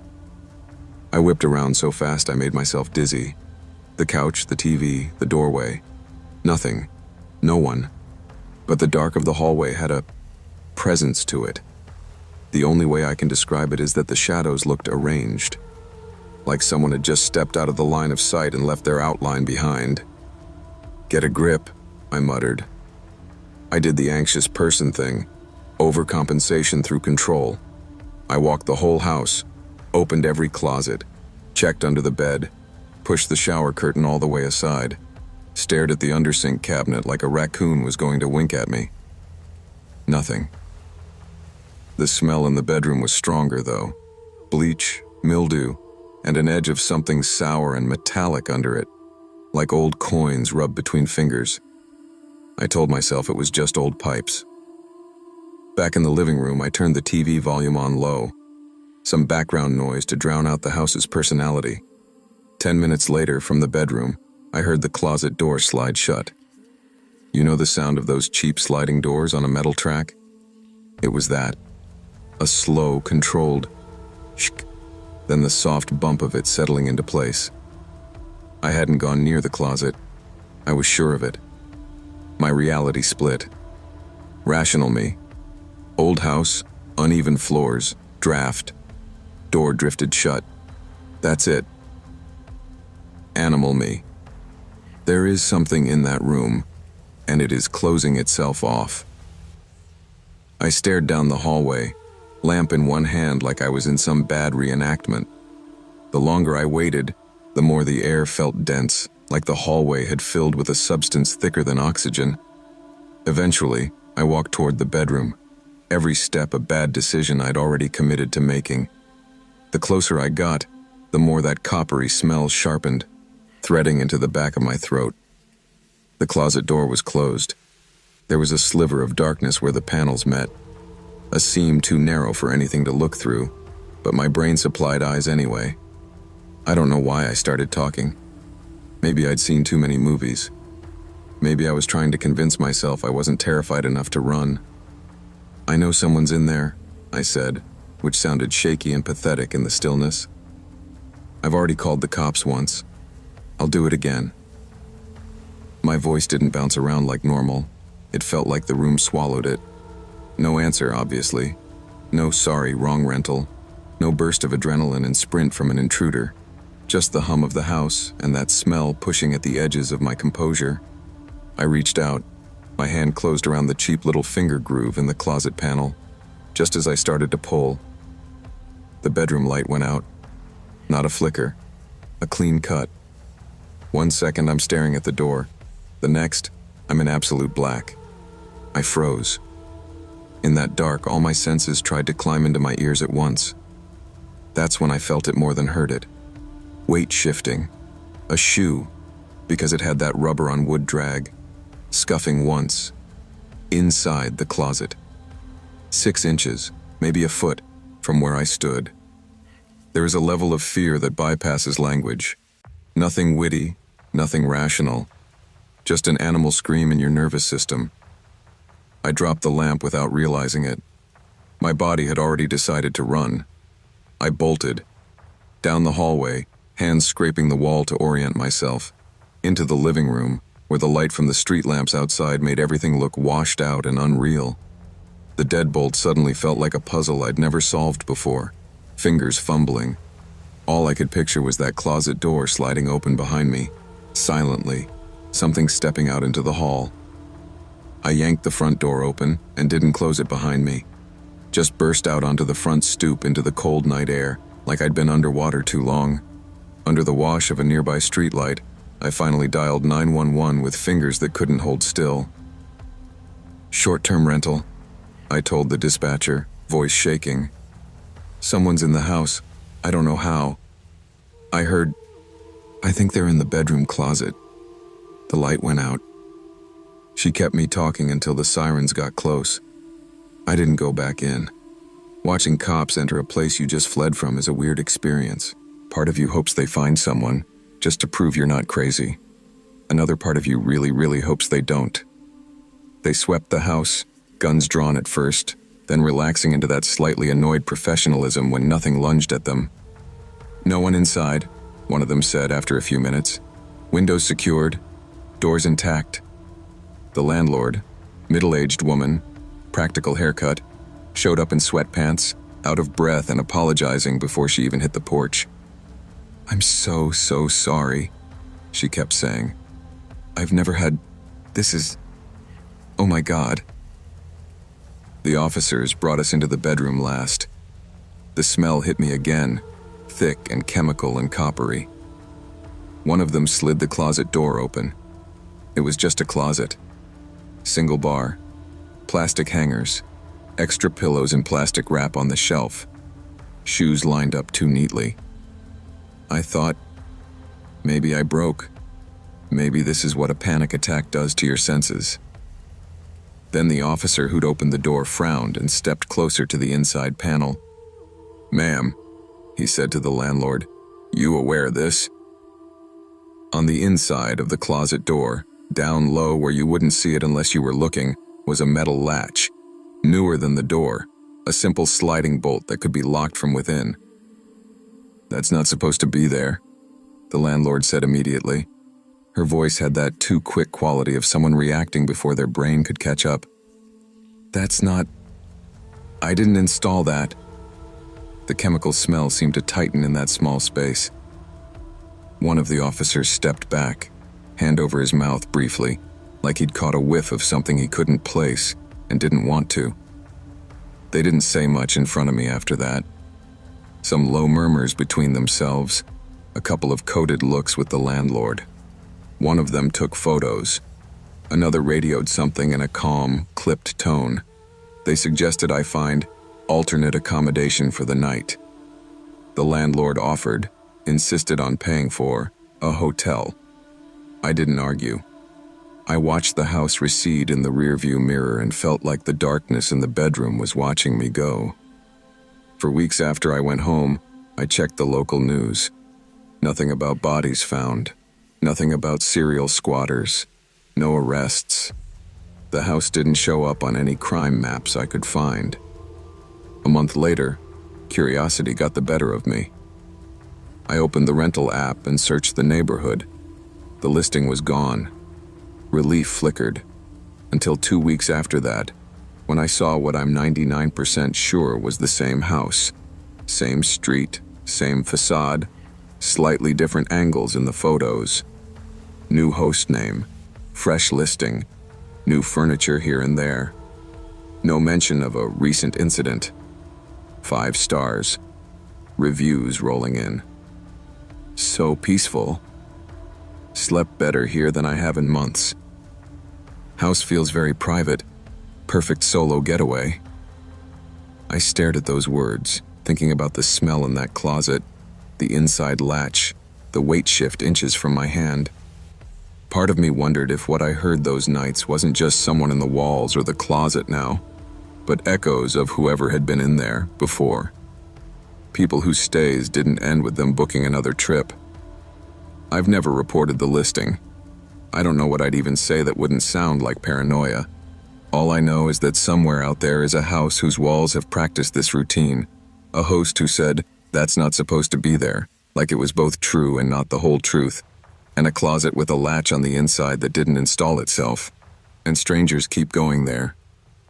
I whipped around so fast I made myself dizzy. The couch, the TV, the doorway. Nothing. No one. But the dark of the hallway had a presence to it. The only way I can describe it is that the shadows looked arranged. Like someone had just stepped out of the line of sight and left their outline behind. Get a grip, I muttered. I did the anxious person thing. Overcompensation through control. I walked the whole house, opened every closet, checked under the bed, pushed the shower curtain all the way aside, stared at the undersink cabinet like a raccoon was going to wink at me. Nothing. The smell in the bedroom was stronger, though. Bleach, mildew, and an edge of something sour and metallic under it, like old coins rubbed between fingers. I told myself it was just old pipes. Back in the living room, I turned the TV volume on low, some background noise to drown out the house's personality. 10 minutes later, from the bedroom, I heard the closet door slide shut. You know the sound of those cheap sliding doors on a metal track? It was that. A slow, controlled shk, then the soft bump of it settling into place. I hadn't gone near the closet. I was sure of it. My reality split. Rational me, Old house, uneven floors, draft. Door drifted shut. That's it. Animal me. There is something in that room, and it is closing itself off. I stared down the hallway, lamp in one hand like I was in some bad reenactment. The longer I waited, the more the air felt dense, like the hallway had filled with a substance thicker than oxygen. Eventually, I walked toward the bedroom, every step a bad decision I'd already committed to making. The closer I got, the more that coppery smell sharpened, threading into the back of my throat. The closet door was closed. There was a sliver of darkness where the panels met, a seam too narrow for anything to look through, but my brain supplied eyes anyway. I don't know why I started talking. Maybe I'd seen too many movies. Maybe I was trying to convince myself I wasn't terrified enough to run. "I know someone's in there," I said, which sounded shaky and pathetic in the stillness. "I've already called the cops once. I'll do it again." My voice didn't bounce around like normal. It felt like the room swallowed it. No answer, obviously. No sorry, wrong rental. No burst of adrenaline and sprint from an intruder. Just the hum of the house and that smell pushing at the edges of my composure. I reached out. My hand closed around the cheap little finger groove in the closet panel. Just as I started to pull, the bedroom light went out. Not a flicker. A clean cut. 1 second I'm staring at the door. The next, I'm in absolute black. I froze. In that dark, all my senses tried to climb into my ears at once. That's when I felt it more than heard it. Weight shifting. A shoe, because it had that rubber on wood drag. Scuffing once. Inside the closet. 6 inches, maybe a foot, from where I stood. There is a level of fear that bypasses language. Nothing witty, nothing rational. Just an animal scream in your nervous system. I dropped the lamp without realizing it. My body had already decided to run. I bolted. Down the hallway, hands scraping the wall to orient myself. Into the living room, where the light from the street lamps outside made everything look washed out and unreal. The deadbolt suddenly felt like a puzzle I'd never solved before, fingers fumbling. All I could picture was that closet door sliding open behind me, silently, something stepping out into the hall. I yanked the front door open and didn't close it behind me. Just burst out onto the front stoop into the cold night air, like I'd been underwater too long. Under the wash of a nearby streetlight, I finally dialed 911 with fingers that couldn't hold still. "Short-term rental," I told the dispatcher, voice shaking. "Someone's in the house. I don't know how. I think they're in the bedroom closet." The light went out. She kept me talking until the sirens got close. I didn't go back in. Watching cops enter a place you just fled from is a weird experience. Part of you hopes they find someone, just to prove you're not crazy. Another part of you really, really hopes they don't. They swept the house, guns drawn at first, then relaxing into that slightly annoyed professionalism when nothing lunged at them. "No one inside," one of them said after a few minutes. "Windows secured, doors intact." The landlord, middle-aged woman, practical haircut, showed up in sweatpants, out of breath and apologizing before she even hit the porch. "I'm so sorry," she kept saying. "I've never had... This is... Oh my God." The officers brought us into the bedroom last. The smell hit me again, thick and chemical and coppery. One of them slid the closet door open. It was just a closet. Single bar, plastic hangers, extra pillows and plastic wrap on the shelf, shoes lined up too neatly. I thought, maybe I broke. Maybe this is what a panic attack does to your senses. Then the officer who'd opened the door frowned and stepped closer to the inside panel. "Ma'am," he said to the landlord, "you aware of this?" On the inside of the closet door, down low where you wouldn't see it unless you were looking, was a metal latch, newer than the door, a simple sliding bolt that could be locked from within. "That's not supposed to be there," the landlord said immediately. Her voice had that too quick quality of someone reacting before their brain could catch up. "That's not..." I didn't install that. The chemical smell seemed to tighten in that small space. One of the officers stepped back, hand over his mouth briefly, like he'd caught a whiff of something he couldn't place and didn't want to. They didn't say much in front of me after that. Some low murmurs between themselves, a couple of coded looks with the landlord. One of them took photos. Another radioed something in a calm, clipped tone. They suggested I find alternate accommodation for the night. The landlord offered, insisted on paying for, a hotel. I didn't argue. I watched the house recede in the rearview mirror and felt like the darkness in the bedroom was watching me go. For weeks after I went home, I checked the local news. Nothing about bodies found. Nothing about serial squatters. No arrests. The house didn't show up on any crime maps I could find. A month later, curiosity got the better of me. I opened the rental app and searched the neighborhood. The listing was gone. Relief flickered, until 2 weeks after that, when I saw what I'm 99% sure was the same house. Same street, same facade, slightly different angles in the photos. New host name, fresh listing, new furniture here and there. No mention of a recent incident. 5 stars. Reviews rolling in. So peaceful. Slept better here than I have in months. House feels very private. Perfect solo getaway. I stared at those words, thinking about the smell in that closet, the inside latch, the weight shift inches from my hand. Part of me wondered if what I heard those nights wasn't just someone in the walls or the closet now, but echoes of whoever had been in there before. People whose stays didn't end with them booking another trip. I've never reported the listing. I don't know what I'd even say that wouldn't sound like paranoia. All I know is that somewhere out there is a house whose walls have practiced this routine. A host who said, "That's not supposed to be there," like it was both true and not the whole truth. And a closet with a latch on the inside that didn't install itself. And strangers keep going there,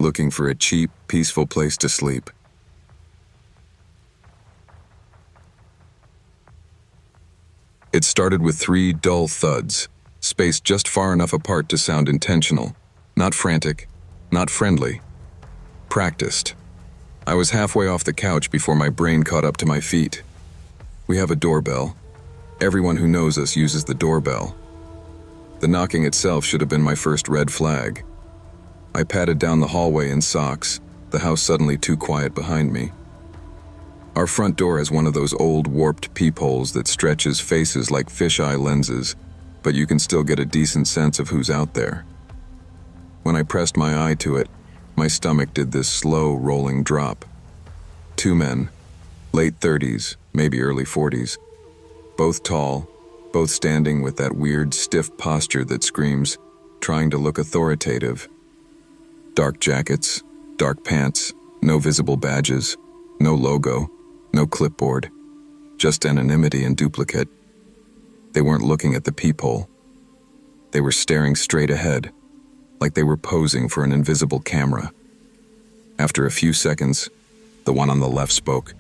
looking for a cheap, peaceful place to sleep. It started with 3 dull thuds, spaced just far enough apart to sound intentional, not frantic, not friendly. Practiced. I was halfway off the couch before my brain caught up to my feet. We have a doorbell. Everyone who knows us uses the doorbell. The knocking itself should have been my first red flag. I padded down the hallway in socks, the house suddenly too quiet behind me. Our front door has one of those old warped peepholes that stretches faces like fisheye lenses, but you can still get a decent sense of who's out there. When I pressed my eye to it, my stomach did this slow rolling drop. 2 men, late 30s, maybe early 40s, both tall, both standing with that weird stiff posture that screams, trying to look authoritative. Dark jackets, dark pants, no visible badges, no logo, no clipboard, just anonymity and duplicate. They weren't looking at the peephole. They were staring straight ahead, like they were posing for an invisible camera. After a few seconds, the one on the left spoke.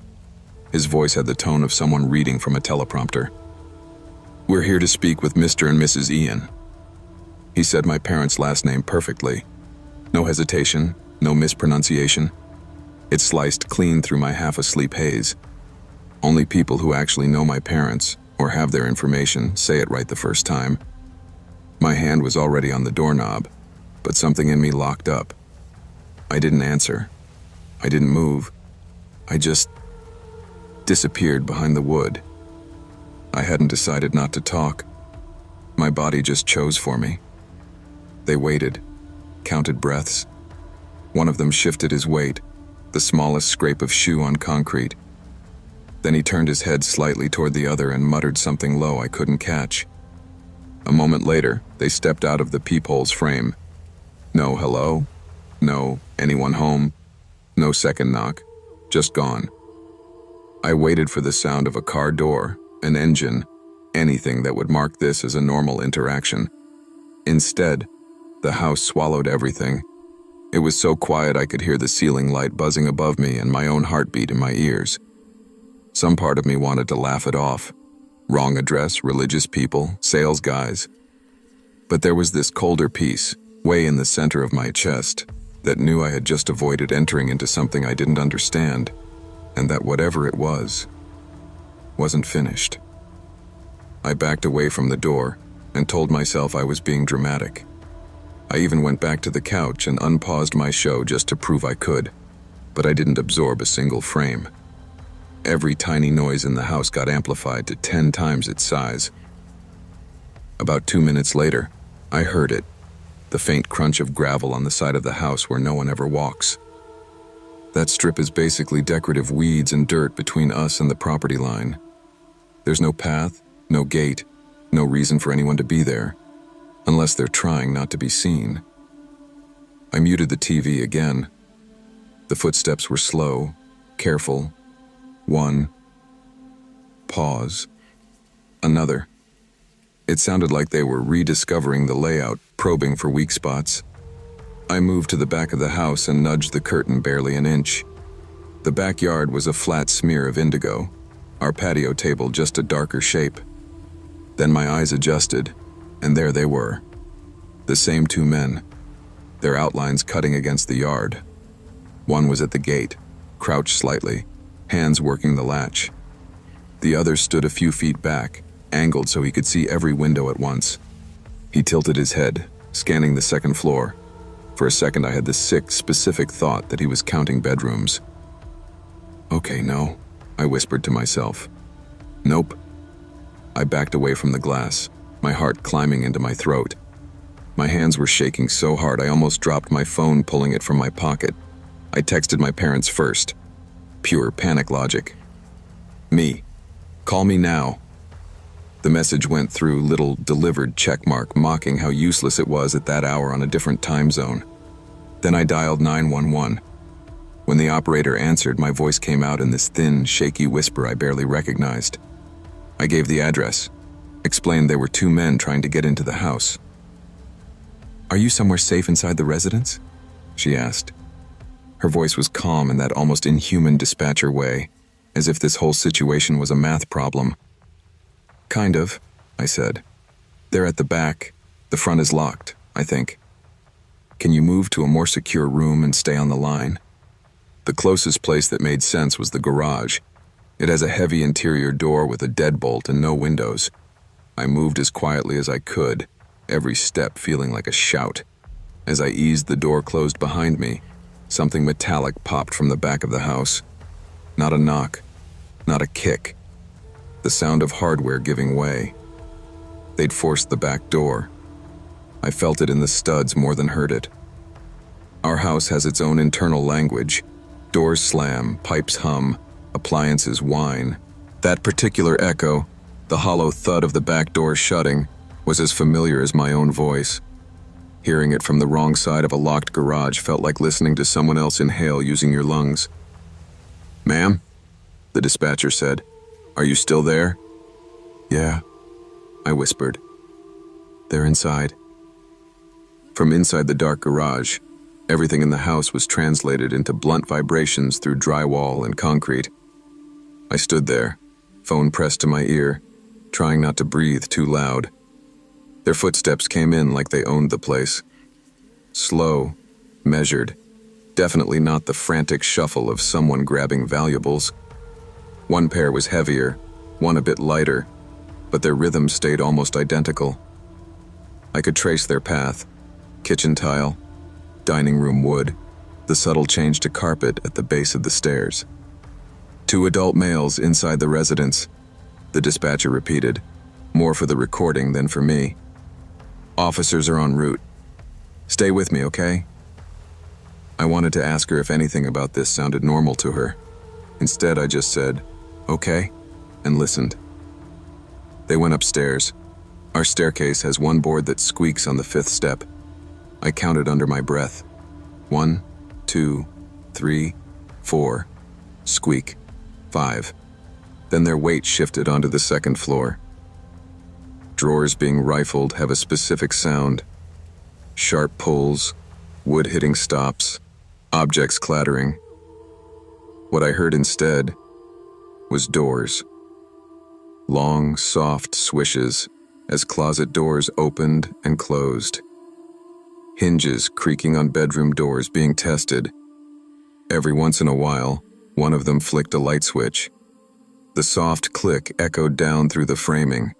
His voice had the tone of someone reading from a teleprompter. "We're here to speak with Mr. and Mrs. Ian." He said my parents' last name perfectly. No hesitation, no mispronunciation. It sliced clean through my half-asleep haze. Only people who actually know my parents, or have their information, say it right the first time. My hand was already on the doorknob, but something in me locked up. I didn't answer. I didn't move. I just disappeared behind the wood. I hadn't decided not to talk. My body just chose for me. They waited, counted breaths. One of them shifted his weight, the smallest scrape of shoe on concrete. Then he turned his head slightly toward the other and muttered something low I couldn't catch. A moment later, they stepped out of the peephole's frame. No hello, no anyone home, no second knock, just gone. I waited for the sound of a car door, an engine, anything that would mark this as a normal interaction. Instead, the house swallowed everything. It was so quiet I could hear the ceiling light buzzing above me and my own heartbeat in my ears. Some part of me wanted to laugh it off. Wrong address, religious people, sales guys. But there was this colder peace, way in the center of my chest, that knew I had just avoided entering into something I didn't understand, and that whatever it was, wasn't finished. I backed away from the door and told myself I was being dramatic. I even went back to the couch and unpaused my show just to prove I could, but I didn't absorb a single frame. Every tiny noise in the house got amplified to 10 times its size. About 2 minutes later, I heard it, the faint crunch of gravel on the side of the house where no one ever walks. That strip is basically decorative weeds and dirt between us and the property line. There's no path, no gate, no reason for anyone to be there, unless they're trying not to be seen. I muted the TV again. The footsteps were slow, careful. One. Pause. Another. It sounded like they were rediscovering the layout, probing for weak spots. I moved to the back of the house and nudged the curtain barely an inch. The backyard was a flat smear of indigo, our patio table just a darker shape. Then my eyes adjusted, and there they were. The same two men, their outlines cutting against the yard. One was at the gate, crouched slightly, hands working the latch. The other stood a few feet back, angled so he could see every window at once. He tilted his head, scanning the second floor. For a second I had the sick, specific thought that he was counting bedrooms. Okay, no, I whispered to myself. Nope. I backed away from the glass, my heart climbing into my throat. My hands were shaking so hard I almost dropped my phone, pulling it from my pocket. I texted my parents first. Pure panic logic. Me. Call me now. The message went through, little delivered checkmark, mocking how useless it was at that hour on a different time zone. Then I dialed 911. When the operator answered, my voice came out in this thin, shaky whisper I barely recognized. I gave the address, explained there were two men trying to get into the house. Are you somewhere safe inside the residence? She asked. Her voice was calm in that almost inhuman dispatcher way, as if this whole situation was a math problem. Kind of, I said. They're at the back. The front is locked, I think. Can you move to a more secure room and stay on the line? The closest place that made sense was the garage. It has a heavy interior door with a deadbolt and no windows. I moved as quietly as I could, every step feeling like a shout. As I eased the door closed behind me, something metallic popped from the back of the house. Not a knock, not a kick. The sound of hardware giving way. They'd forced the back door. I felt it in the studs more than heard it. Our house has its own internal language. Doors slam, pipes hum, appliances whine. That particular echo, the hollow thud of the back door shutting, was as familiar as my own voice. Hearing it from the wrong side of a locked garage felt like listening to someone else inhale using your lungs. Ma'am? The dispatcher said. Are you still there? Yeah, I whispered. They're inside. From inside the dark garage, everything in the house was translated into blunt vibrations through drywall and concrete. I stood there, phone pressed to my ear, trying not to breathe too loud. Their footsteps came in like they owned the place. Slow, measured, definitely not the frantic shuffle of someone grabbing valuables. One pair was heavier, one a bit lighter, but their rhythm stayed almost identical. I could trace their path: kitchen tile, dining room wood, the subtle change to carpet at the base of the stairs. 2 adult males inside the residence, the dispatcher repeated, more for the recording than for me. Officers are en route. Stay with me, okay? I wanted to ask her if anything about this sounded normal to her. Instead, I just said, okay, and listened. They went upstairs. Our staircase has one board that squeaks on the 5th step. I counted under my breath. 1, 2, 3, 4. Squeak. 5. Then their weight shifted onto the 2nd floor. Drawers being rifled have a specific sound. Sharp pulls, wood hitting stops, objects clattering. What I heard instead was doors. Long, soft swishes as closet doors opened and closed. Hinges creaking on bedroom doors being tested. Every once in a while, one of them flicked a light switch. The soft click echoed down through the framing,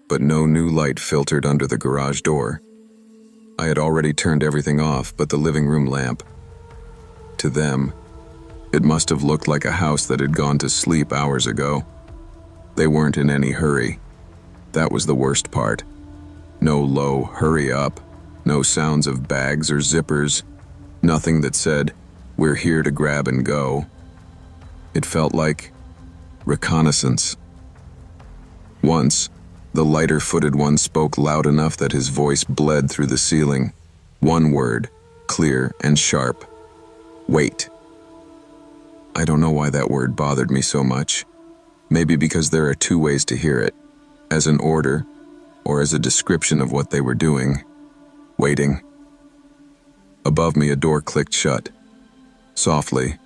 but no new light filtered under the garage door. I had already turned everything off but the living room lamp. To them, it must have looked like a house that had gone to sleep hours ago. They weren't in any hurry. That was the worst part. No low "hurry up," no sounds of bags or zippers, nothing that said, "We're here to grab and go." It felt like reconnaissance. Once, the lighter-footed one spoke loud enough that his voice bled through the ceiling. One word, clear and sharp. Wait. I don't know why that word bothered me so much. Maybe because there are two ways to hear it, as an order or as a description of what they were doing. Waiting. Above me, a door clicked shut. Softly,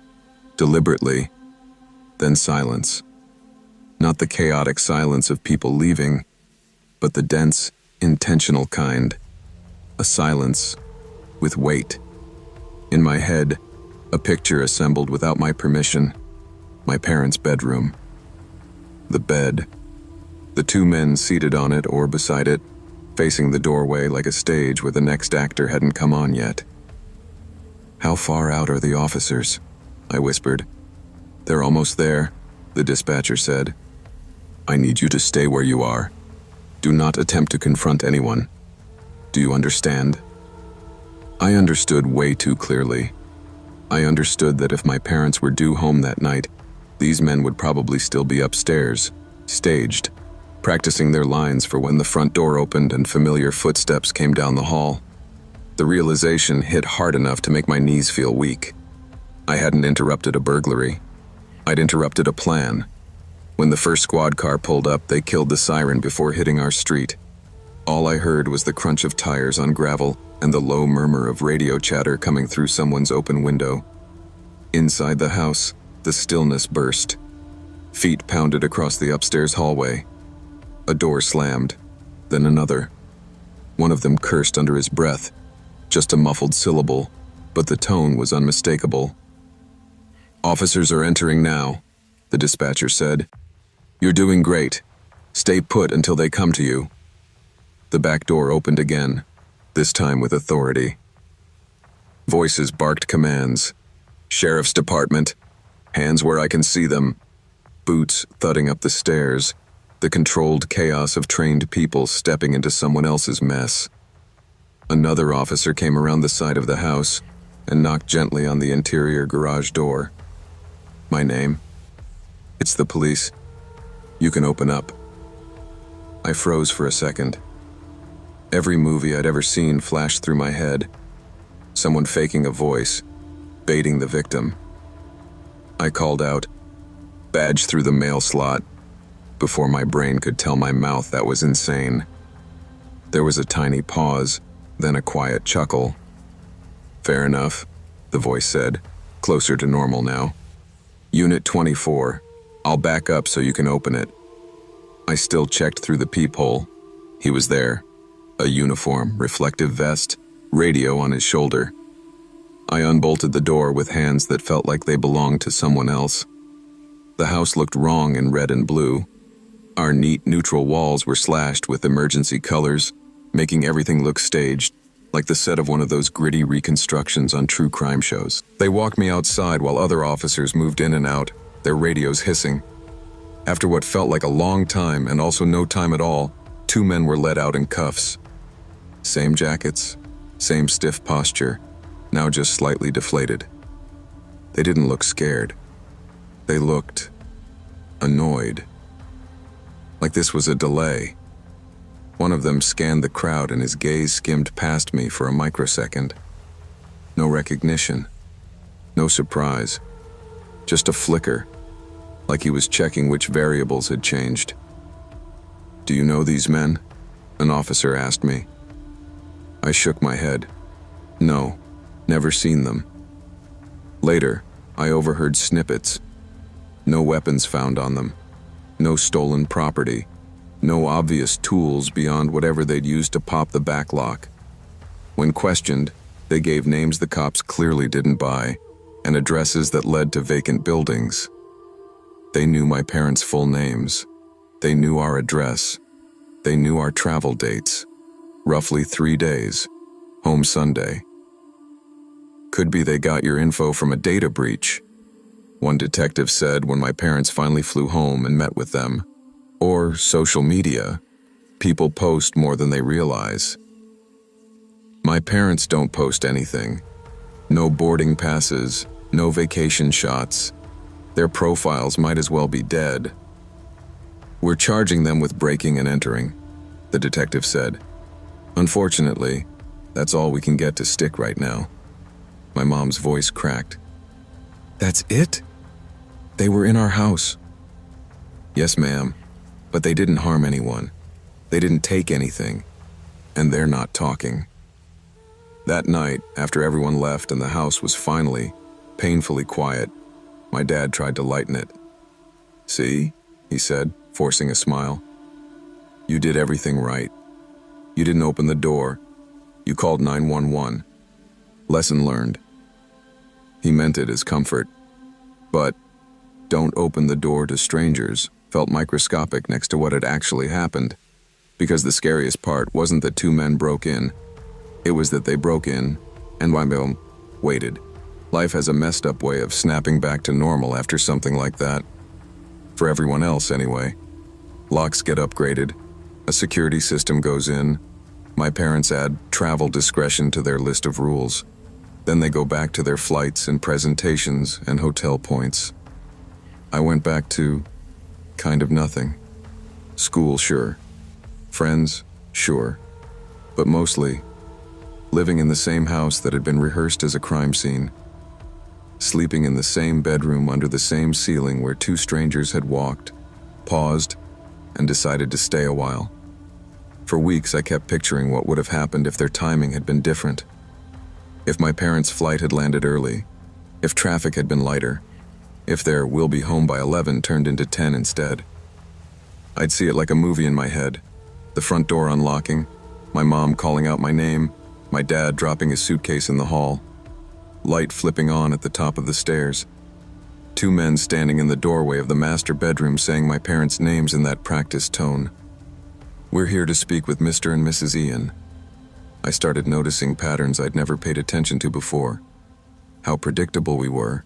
deliberately, then silence. Not the chaotic silence of people leaving, but the dense, intentional kind. A silence with weight. In my head, a picture assembled without my permission. My parents' bedroom. The bed. The two men seated on it or beside it, facing the doorway like a stage where the next actor hadn't come on yet. "How far out are the officers?" I whispered. "They're almost there," the dispatcher said. "I need you to stay where you are. Do not attempt to confront anyone. Do you understand?" I understood way too clearly. I understood that if my parents were due home that night, these men would probably still be upstairs, staged, practicing their lines for when the front door opened and familiar footsteps came down the hall. The realization hit hard enough to make my knees feel weak. I hadn't interrupted a burglary. I'd interrupted a plan. When the first squad car pulled up, they killed the siren before hitting our street. All I heard was the crunch of tires on gravel and the low murmur of radio chatter coming through someone's open window. Inside the house, the stillness burst. Feet pounded across the upstairs hallway. A door slammed, then another. One of them cursed under his breath, just a muffled syllable, but the tone was unmistakable. "Officers are entering now," the dispatcher said. "You're doing great. Stay put until they come to you." The back door opened again, this time with authority. Voices barked commands. "Sheriff's Department. Hands where I can see them." Boots thudding up the stairs, the controlled chaos of trained people stepping into someone else's mess. Another officer came around the side of the house and knocked gently on the interior garage door. "My name?" "It's the police. You can open up." I froze for a second. Every movie I'd ever seen flashed through my head. Someone faking a voice, baiting the victim. I called out, "Badge through the mail slot," before my brain could tell my mouth that was insane. There was a tiny pause, then a quiet chuckle. "Fair enough," the voice said, closer to normal now. "Unit 24. I'll back up so you can open it." I still checked through the peephole. He was there. A uniform, reflective vest, radio on his shoulder. I unbolted the door with hands that felt like they belonged to someone else. The house looked wrong in red and blue. Our neat, neutral walls were slashed with emergency colors, making everything look staged, like the set of one of those gritty reconstructions on true crime shows. They walked me outside while other officers moved in and out, their radios hissing. After what felt like a long time and also no time at all, 2 men were let out in cuffs. Same jackets, same stiff posture, now just slightly deflated. They didn't look scared. They looked annoyed. Like this was a delay. One of them scanned the crowd and his gaze skimmed past me for a microsecond. No recognition. No surprise. Just a flicker, like he was checking which variables had changed. "Do you know these men?" an officer asked me. I shook my head. "No, Never seen them. Later, I overheard snippets. No weapons found on them. No stolen property. No obvious tools beyond whatever they'd used to pop the back lock. When questioned, they gave names the cops clearly didn't buy, and addresses that led to vacant buildings. They knew my parents' full names. They knew our address. They knew our travel dates. Roughly 3 days. Home Sunday. Could be they got your info from a data breach, one detective said when my parents finally flew home and met with them. Or social media. People post more than they realize. My parents don't post anything. No boarding passes, no vacation shots. Their profiles might as well be dead. We're charging them with breaking and entering, the detective said. Unfortunately, that's all we can get to stick right now. My mom's voice cracked. That's it? They were in our house. Yes, ma'am, but they didn't harm anyone. They didn't take anything, and they're not talking. That night, after everyone left and the house was finally, painfully quiet, my dad tried to lighten it. See, he said, forcing a smile. You did everything right. You didn't open the door. You called 911. Lesson learned. He meant it as comfort. But don't open the door to strangers felt microscopic next to what had actually happened, because the scariest part wasn't that 2 men broke in. It was that they broke in and waited. Life has a messed up way of snapping back to normal after something like that. For everyone else, anyway. Locks get upgraded. A security system goes in. My parents add travel discretion to their list of rules. Then they go back to their flights and presentations and hotel points. I went back to kind of nothing. School, sure. Friends, sure. But mostly, living in the same house that had been rehearsed as a crime scene. Sleeping in the same bedroom under the same ceiling where 2 strangers had walked, paused, and decided to stay a while. For weeks, I kept picturing what would have happened if their timing had been different. If my parents' flight had landed early, if traffic had been lighter, if their "we'll be home by 11" turned into 10 instead. I'd see it like a movie in my head. The front door unlocking, my mom calling out my name, my dad dropping his suitcase in the hall, light flipping on at the top of the stairs, 2 men standing in the doorway of the master bedroom saying my parents' names in that practiced tone. We're here to speak with Mr. and Mrs. Ian. I started noticing patterns I'd never paid attention to before. How predictable we were.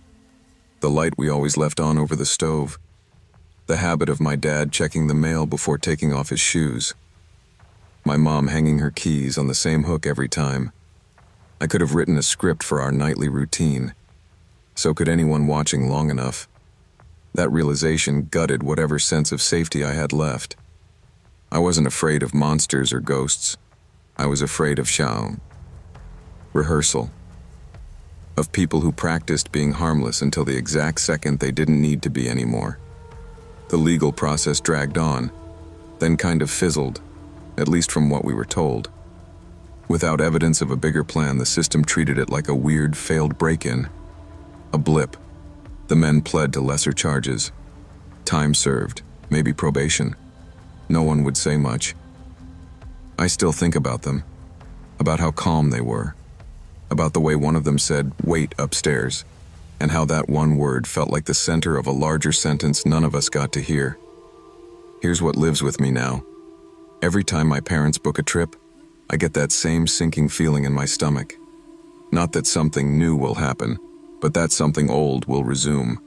The light we always left on over the stove. The habit of my dad checking the mail before taking off his shoes. My mom hanging her keys on the same hook every time. I could have written a script for our nightly routine. So could anyone watching long enough. That realization gutted whatever sense of safety I had left. I wasn't afraid of monsters or ghosts. I was afraid of rehearsal. Of people who practiced being harmless until the exact second they didn't need to be anymore. The legal process dragged on, then kind of fizzled, at least from what we were told. Without evidence of a bigger plan, the system treated it like a weird, failed break-in. A blip. The men pled to lesser charges. Time served, maybe probation. No one would say much. I still think about them, about how calm they were, about the way one of them said, "Wait," upstairs, and how that one word felt like the center of a larger sentence none of us got to hear. Here's what lives with me now. Every time my parents book a trip, I get that same sinking feeling in my stomach. Not that something new will happen, but that something old will resume.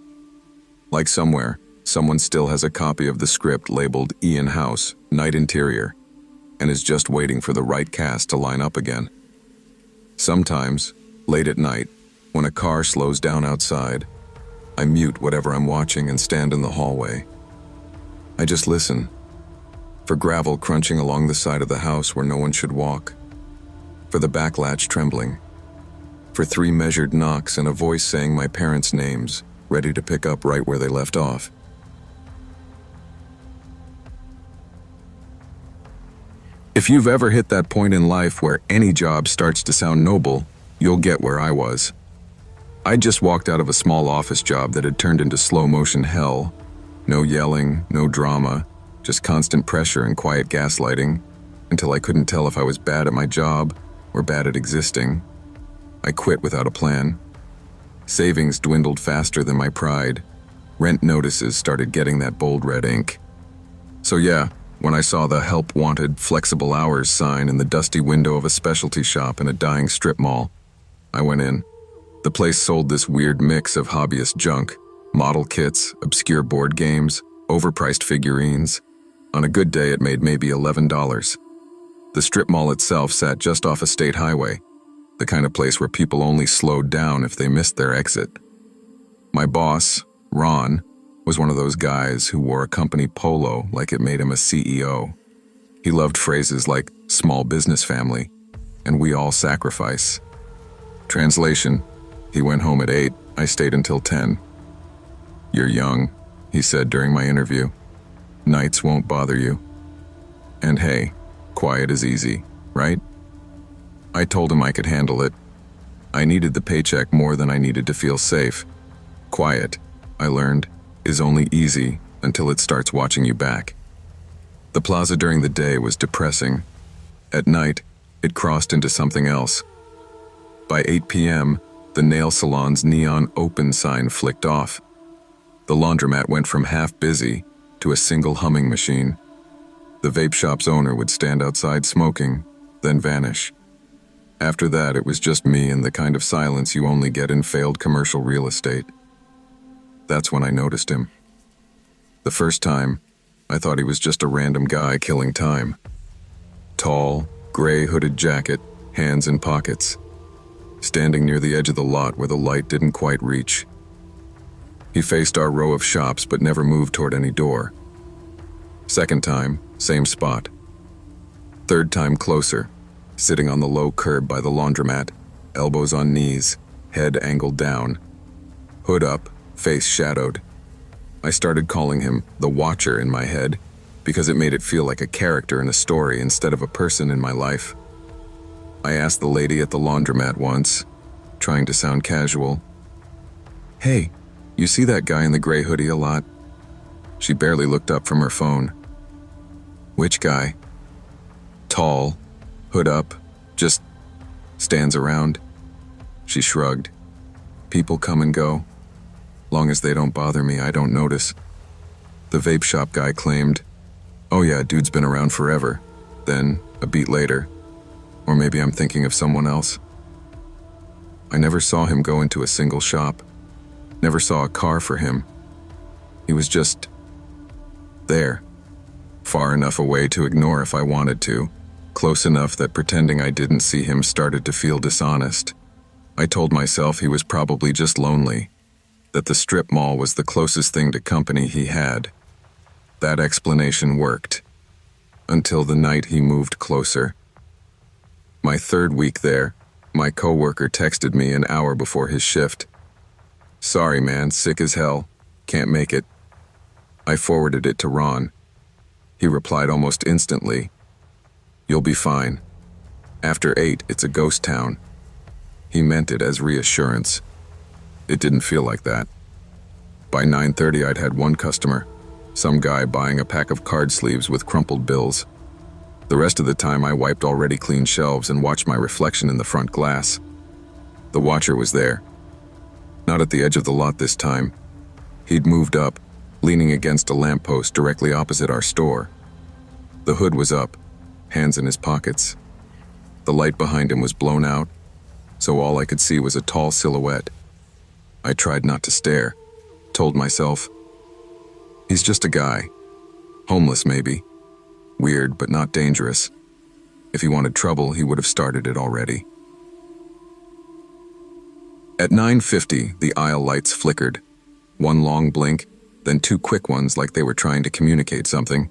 Like somewhere, someone still has a copy of the script labeled Ian House, Night Interior, and is just waiting for the right cast to line up again. Sometimes, late at night, when a car slows down outside, I mute whatever I'm watching and stand in the hallway. I just listen. For gravel crunching along the side of the house where no one should walk. For the back latch trembling. For 3 measured knocks and a voice saying my parents' names, ready to pick up right where they left off. If you've ever hit that point in life where any job starts to sound noble, You'll get where I was. I'd just walked out of a small office job that had turned into slow-motion hell. No yelling, no drama, just constant pressure and quiet gaslighting, until I couldn't tell if I was bad at my job or bad at existing. I quit without a plan. Savings dwindled faster than my pride. Rent notices started getting that bold red ink. So yeah, when I saw the help wanted flexible hours sign in the dusty window of a specialty shop in a dying strip mall, I went in. The place sold this weird mix of hobbyist junk, model kits, obscure board games, overpriced figurines. On a good day, it made maybe $11. The strip mall itself sat just off a state highway, the kind of place where people only slowed down if they missed their exit. My boss, Ron, was one of those guys who wore a company polo like it made him a CEO. He loved phrases like small business family and we all sacrifice. Translation: he went home at 8, I stayed until 10. You're young, he said during my interview. Nights won't bother you. And hey, quiet is easy, right? I told him I could handle it. I needed the paycheck more than I needed to feel safe. Quiet, I learned, is only easy until it starts watching you back. The plaza during the day was depressing. At night, it crossed into something else. By 8 p.m., the nail salon's neon open sign flicked off. The laundromat went from half busy to a single humming machine. The vape shop's owner would stand outside smoking, then vanish. After that, it was just me and the kind of silence you only get in failed commercial real estate. That's when I noticed him. The first time, I thought he was just a random guy killing time. Tall, gray hooded jacket, hands in pockets, standing near the edge of the lot where the light didn't quite reach. He faced our row of shops but never moved toward any door. Second time, same spot. Third time closer, sitting on the low curb by the laundromat, elbows on knees, head angled down. Hood up, face shadowed. I started calling him the Watcher in my head because it made it feel like a character in a story instead of a person in my life. I asked the lady at the laundromat once, trying to sound casual, "Hey, you see that guy in the gray hoodie a lot?" She barely looked up from her phone. "Which guy?" "Tall, hood up, just stands around." She shrugged. "People come and go. Long as they don't bother me, I don't notice." The vape shop guy claimed, "Oh yeah, dude's been around forever." Then, a beat later, "Or maybe I'm thinking of someone else." I never saw him go into a single shop. Never saw a car for him. He was just there. Far enough away to ignore if I wanted to. Close enough that pretending I didn't see him started to feel dishonest. I told myself he was probably just lonely. That the strip mall was the closest thing to company he had. That explanation worked. Until the night he moved closer. My third week there, my coworker texted me an hour before his shift. "Sorry man, sick as hell. Can't make it." I forwarded it to Ron. He replied almost instantly, "You'll be fine. After 8, it's a ghost town." He meant it as reassurance. It didn't feel like that. By 9:30, I'd had one customer, some guy buying a pack of card sleeves with crumpled bills. The rest of the time, I wiped already clean shelves and watched my reflection in the front glass. The Watcher was there. Not at the edge of the lot this time. He'd moved up, leaning against a lamppost directly opposite our store. The hood was up, hands in his pockets. The light behind him was blown out, so all I could see was a tall silhouette. I tried not to stare, told myself, "He's just a guy. Homeless maybe. Weird but not dangerous. If he wanted trouble, he would have started it already." At 9:50, the aisle lights flickered. One long blink, then 2 quick ones like they were trying to communicate something.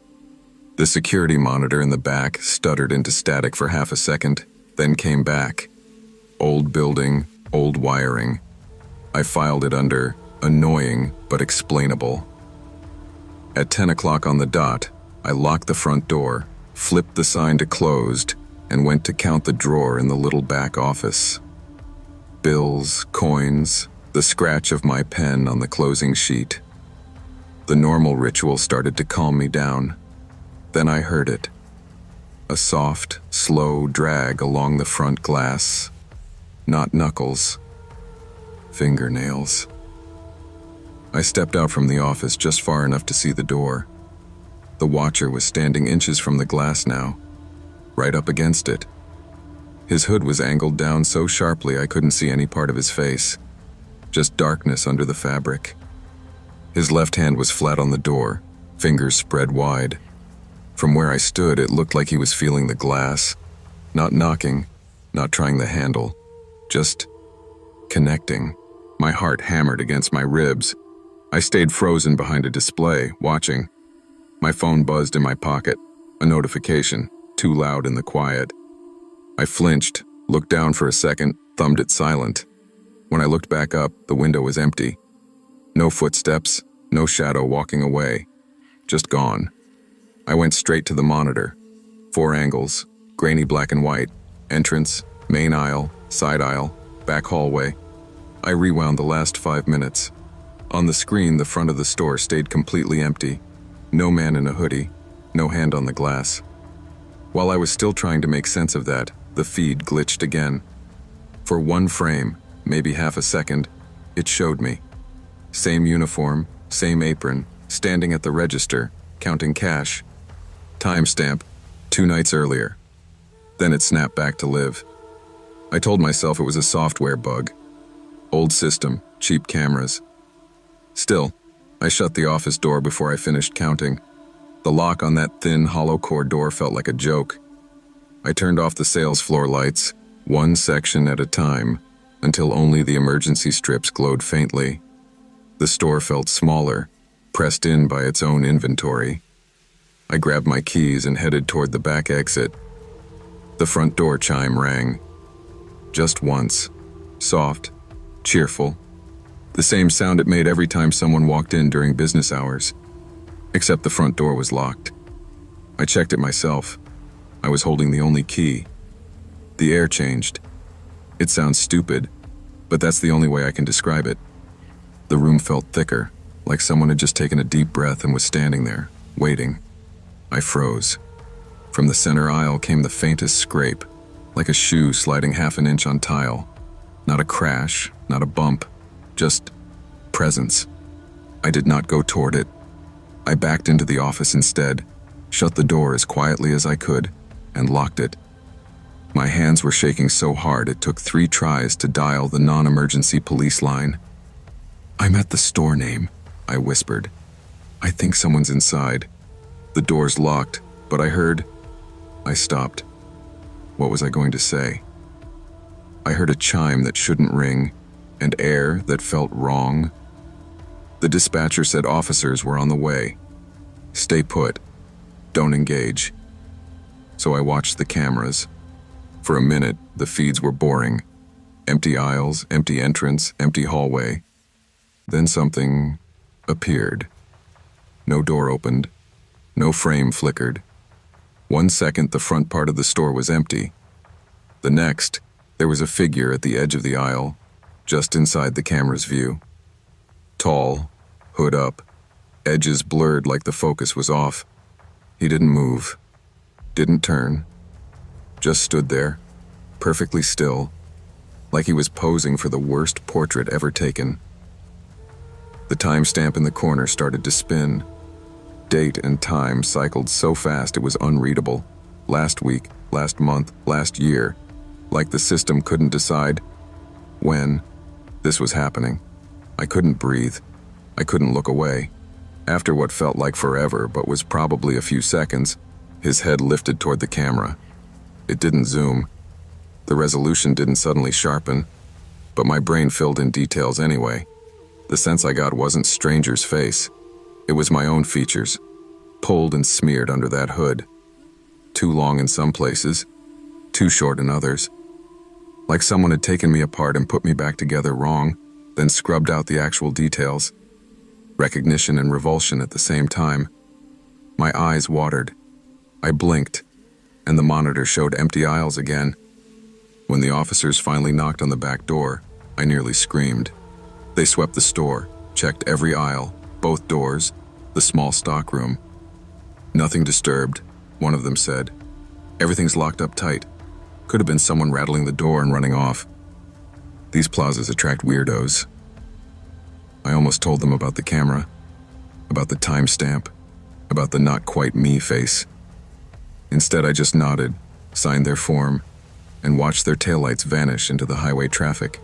The security monitor in the back stuttered into static for half a second, then came back. Old building, old wiring. I filed it under annoying but explainable. At 10 o'clock on the dot, I locked the front door, flipped the sign to closed, and went to count the drawer in the little back office. Bills, coins, the scratch of my pen on the closing sheet. The normal ritual started to calm me down. Then I heard it. A soft, slow drag along the front glass. Not knuckles. Fingernails. I stepped out from the office just far enough to see the door. The watcher was standing inches from the glass now, right up against it. His hood was angled down so sharply I couldn't see any part of his face, just darkness under the fabric. His left hand was flat on the door, fingers spread wide. From where I stood, it looked like he was feeling the glass, not knocking, not trying the handle, just connecting. My heart hammered against my ribs. I stayed frozen behind a display, watching. My phone buzzed in my pocket, a notification, too loud in the quiet. I flinched, looked down for a second, thumbed it silent. When I looked back up, the window was empty. No footsteps, no shadow walking away. Just gone. I went straight to the monitor. 4 angles, grainy black and white, entrance, main aisle, side aisle, back hallway. I rewound the last 5 minutes. On the screen, the front of the store stayed completely empty. No man in a hoodie, no hand on the glass. While I was still trying to make sense of that, the feed glitched again. For 1 frame, maybe half a second, it showed me. Same uniform, same apron, standing at the register, counting cash. Timestamp, 2 nights earlier. Then it snapped back to live. I told myself it was a software bug. Old system, cheap cameras. Still, I shut the office door before I finished counting. The lock on that thin, hollow core door felt like a joke. I turned off the sales floor lights, 1 section at a time, until only the emergency strips glowed faintly. The store felt smaller, pressed in by its own inventory. I grabbed my keys and headed toward the back exit. The front door chime rang. Just once. Soft, cheerful. The same sound it made every time someone walked in during business hours. Except the front door was locked. I checked it myself. I was holding the only key. The air changed. It sounds stupid, but that's the only way I can describe it. The room felt thicker, like someone had just taken a deep breath and was standing there, waiting. I froze. From the center aisle came the faintest scrape, like a shoe sliding half an inch on tile. Not a crash, not a bump, just presence. I did not go toward it. I backed into the office instead, shut the door as quietly as I could, and locked it. My hands were shaking so hard it took 3 tries to dial the non-emergency police line. "I'm at the store name," I whispered. "I think someone's inside." The door's locked, but I heard... I stopped. What was I going to say? I heard a chime that shouldn't ring, and air that felt wrong. The dispatcher said officers were on the way. Stay put. Don't engage. So I watched the cameras. For a minute, the feeds were boring. Empty aisles, empty entrance, empty hallway. Then something appeared. No door opened. No frame flickered. 1 second, the front part of the store was empty. The next, there was a figure at the edge of the aisle, just inside the camera's view. Tall, hood up, edges blurred like the focus was off. He didn't move, didn't turn, just stood there, perfectly still, like he was posing for the worst portrait ever taken. The timestamp in the corner started to spin. Date and time cycled so fast it was unreadable. Last week, last month, last year, like the system couldn't decide when this was happening. I couldn't breathe. I couldn't look away. After what felt like forever, but was probably a few seconds, his head lifted toward the camera. It didn't zoom. The resolution didn't suddenly sharpen, but my brain filled in details anyway. The sense I got wasn't stranger's face. It was my own features, pulled and smeared under that hood. Too long in some places, too short in others. Like someone had taken me apart and put me back together wrong, then scrubbed out the actual details. Recognition and revulsion at the same time. My eyes watered. I blinked, and the monitor showed empty aisles again. When the officers finally knocked on the back door, I nearly screamed. They swept the store, checked every aisle, both doors, the small stockroom. Nothing disturbed, one of them said. Everything's locked up tight. Could have been someone rattling the door and running off. These plazas attract weirdos. I almost told them about the camera, about the timestamp, about the not quite me face. Instead, I just nodded, signed their form, and watched their taillights vanish into the highway traffic.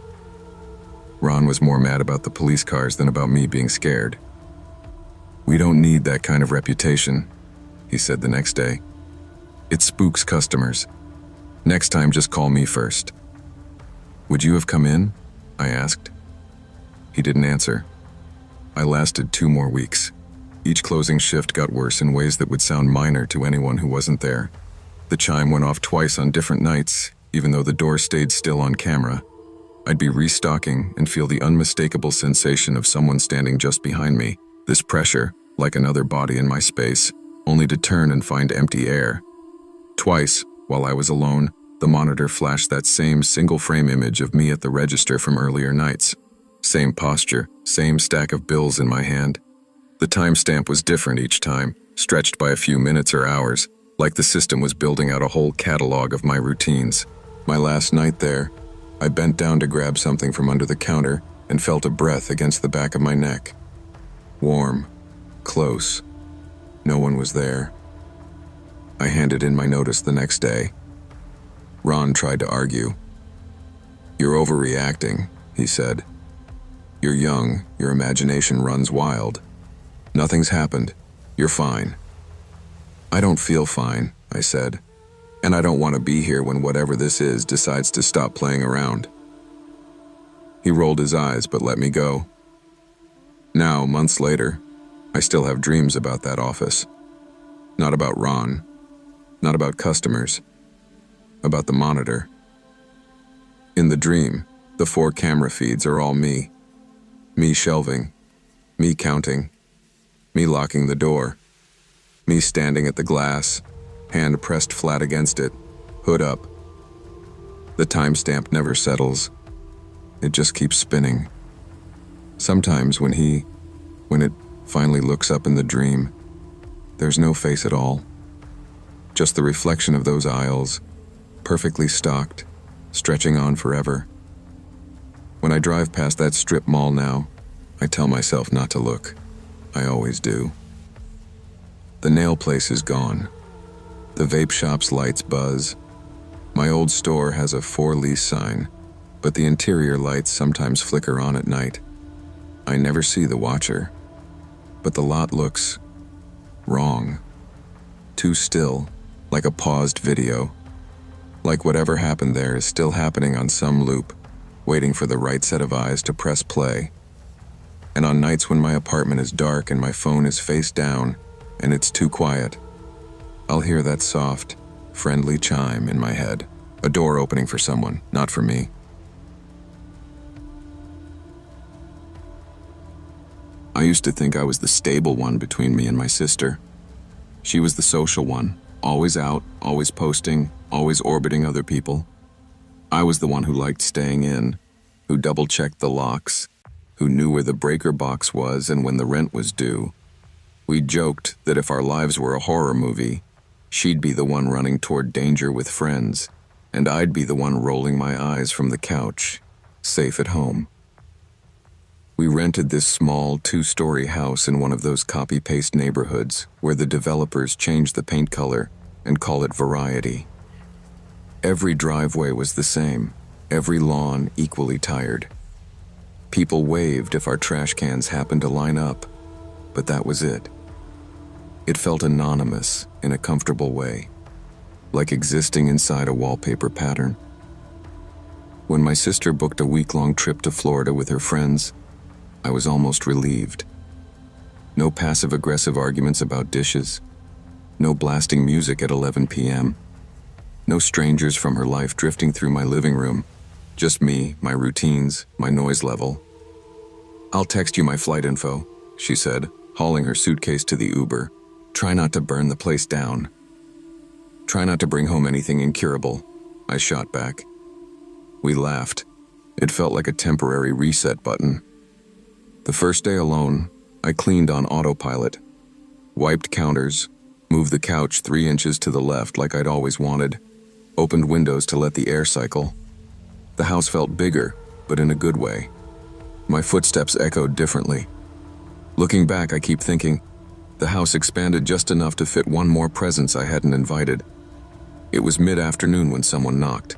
Ron was more mad about the police cars than about me being scared. "We don't need that kind of reputation," he said the next day. "It spooks customers. Next time, just call me first." "Would you have come in?" I asked. He didn't answer. I lasted 2 more weeks. Each closing shift got worse in ways that would sound minor to anyone who wasn't there. The chime went off twice on different nights, even though the door stayed still on camera. I'd be restocking and feel the unmistakable sensation of someone standing just behind me, this pressure, like another body in my space, only to turn and find empty air. Twice, while I was alone, the monitor flashed that same single-frame image of me at the register from earlier nights. Same posture, same stack of bills in my hand. The timestamp was different each time, stretched by a few minutes or hours, like the system was building out a whole catalog of my routines. My last night there, I bent down to grab something from under the counter and felt a breath against the back of my neck. Warm, close. No one was there. I handed in my notice the next day. Ron tried to argue. "You're overreacting," he said. "You're young, your imagination runs wild. Nothing's happened. You're fine." "I don't feel fine," I said, "and I don't want to be here when whatever this is decides to stop playing around." He rolled his eyes but let me go. Now, months later, I still have dreams about that office. Not about Ron, not about customers, about the monitor. In the dream, the 4 camera feeds are all me. Me shelving, me counting, me locking the door, me standing at the glass, hand pressed flat against it, hood up. The timestamp never settles. It just keeps spinning. Sometimes when it finally looks up in the dream, there's no face at all. Just the reflection of those aisles, perfectly stocked, stretching on forever. When I drive past that strip mall now, I tell myself not to look. I always do. The nail place is gone. The vape shop's lights buzz. My old store has a for lease sign, but the interior lights sometimes flicker on at night. I never see the watcher, but the lot looks wrong. Too still, like a paused video. Like whatever happened there is still happening on some loop, waiting for the right set of eyes to press play. And on nights when my apartment is dark and my phone is face down and it's too quiet, I'll hear that soft, friendly chime in my head. A door opening for someone, not for me. I used to think I was the stable one between me and my sister. She was the social one, always out, always posting, always orbiting other people. I was the one who liked staying in, who double-checked the locks, who knew where the breaker box was and when the rent was due. We joked that if our lives were a horror movie, she'd be the one running toward danger with friends, and I'd be the one rolling my eyes from the couch, safe at home. We rented this small 2-story house in one of those copy-paste neighborhoods where the developers change the paint color and call it variety. Every driveway was the same, every lawn equally tired. People waved if our trash cans happened to line up, but that was it. It felt anonymous in a comfortable way, like existing inside a wallpaper pattern. When my sister booked a week-long trip to Florida with her friends, I was almost relieved. No passive-aggressive arguments about dishes, no blasting music at 11 p.m., no strangers from her life drifting through my living room, just me, my routines, my noise level. "I'll text you my flight info," she said, hauling her suitcase to the Uber. "Try not to burn the place down." "Try not to bring home anything incurable," I shot back. We laughed. It felt like a temporary reset button. The first day alone, I cleaned on autopilot, wiped counters, moved the couch 3 inches to the left like I'd always wanted, opened windows to let the air cycle. The house felt bigger, but in a good way. My footsteps echoed differently. Looking back, I keep thinking, the house expanded just enough to fit one more presence I hadn't invited. It was mid-afternoon when someone knocked.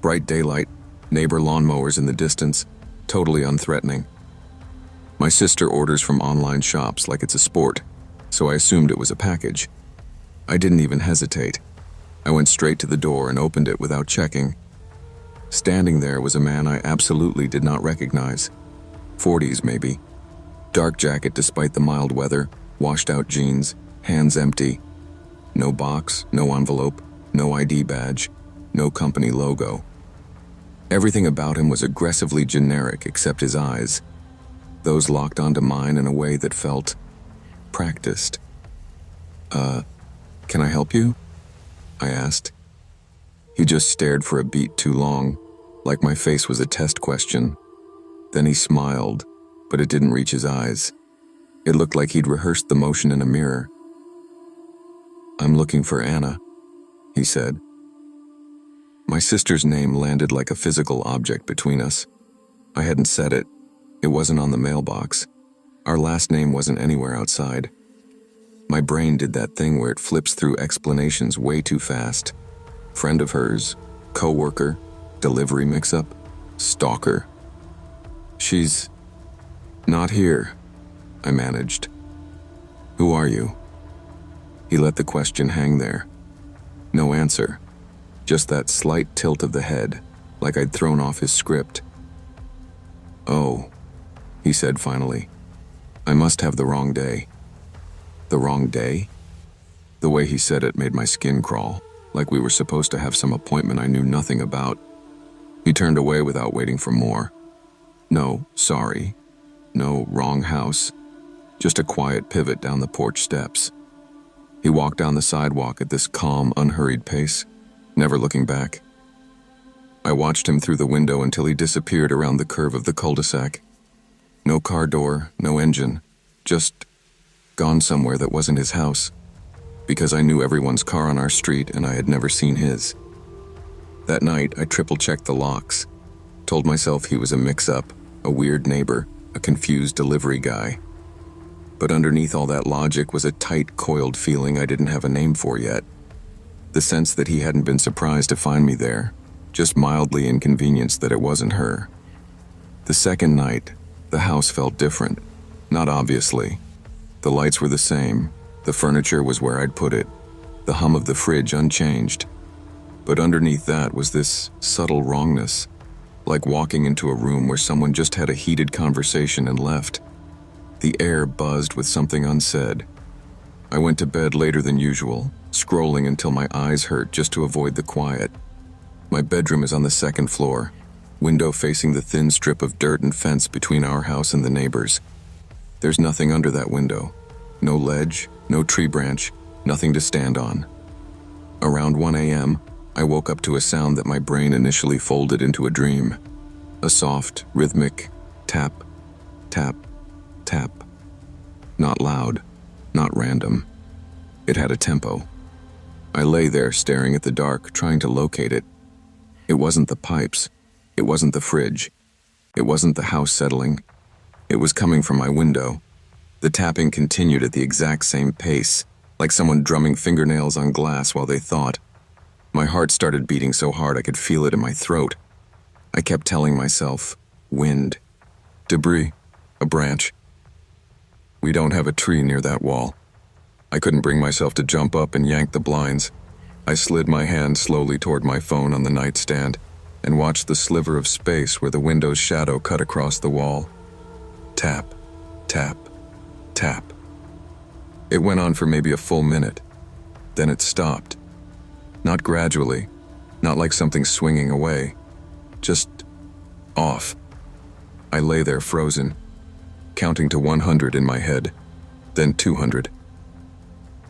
Bright daylight, neighbor lawnmowers in the distance, totally unthreatening. My sister orders from online shops like it's a sport, so I assumed it was a package. I didn't even hesitate. I went straight to the door and opened it without checking. Standing there was a man I absolutely did not recognize. 40s maybe. Dark jacket despite the mild weather, washed out jeans, hands empty. No box, no envelope, no ID badge, no company logo. Everything about him was aggressively generic except his eyes. Those locked onto mine in a way that felt practiced. Can I help you? I asked. He just stared for a beat too long, like my face was a test question. Then he smiled, but it didn't reach his eyes. It looked like he'd rehearsed the motion in a mirror. I'm looking for Anna, he said. My sister's name landed like a physical object between us. I hadn't said it. It wasn't on the mailbox. Our last name wasn't anywhere outside. My brain did that thing where it flips through explanations way too fast. Friend of hers, co-worker, delivery mix-up, stalker. She's not here, I managed. Who are you? He let the question hang there. No answer. Just that slight tilt of the head, like I'd thrown off his script. Oh, he said finally. I must have the wrong day. The wrong day? The way he said it made my skin crawl, like we were supposed to have some appointment I knew nothing about. He turned away without waiting for more. No, sorry. No, wrong house. Just a quiet pivot down the porch steps. He walked down the sidewalk at this calm, unhurried pace, never looking back. I watched him through the window until he disappeared around the curve of the cul-de-sac. No car door, no engine, just gone somewhere that wasn't his house, because I knew everyone's car on our street and I had never seen his. That night, I triple-checked the locks, told myself he was a mix-up, a weird neighbor, a confused delivery guy. But underneath all that logic was a tight, coiled feeling I didn't have a name for yet. The sense that he hadn't been surprised to find me there, just mildly inconvenienced that it wasn't her. The second night, the house felt different, not obviously. The lights were the same, the furniture was where I'd put it, the hum of the fridge unchanged. But underneath that was this subtle wrongness, like walking into a room where someone just had a heated conversation and left. The air buzzed with something unsaid. I went to bed later than usual, scrolling until my eyes hurt just to avoid the quiet. My bedroom is on the second floor, window facing the thin strip of dirt and fence between our house and the neighbors. There's nothing under that window. No ledge, no tree branch, nothing to stand on. Around 1 a.m., I woke up to a sound that my brain initially folded into a dream. A soft, rhythmic tap, tap, tap. Not loud, not random. It had a tempo. I lay there staring at the dark, trying to locate it. It wasn't the pipes. It wasn't the fridge. It wasn't the house settling. It was coming from my window. The tapping continued at the exact same pace, like someone drumming fingernails on glass while they thought. My heart started beating so hard I could feel it in my throat. I kept telling myself, wind, debris, a branch. We don't have a tree near that wall. I couldn't bring myself to jump up and yank the blinds. I slid my hand slowly toward my phone on the nightstand and watched the sliver of space where the window's shadow cut across the wall. Tap, tap, tap. It went on for maybe a full minute. Then it stopped. Not gradually, not like something swinging away, just off. I lay there frozen, counting to 100 in my head, then 200.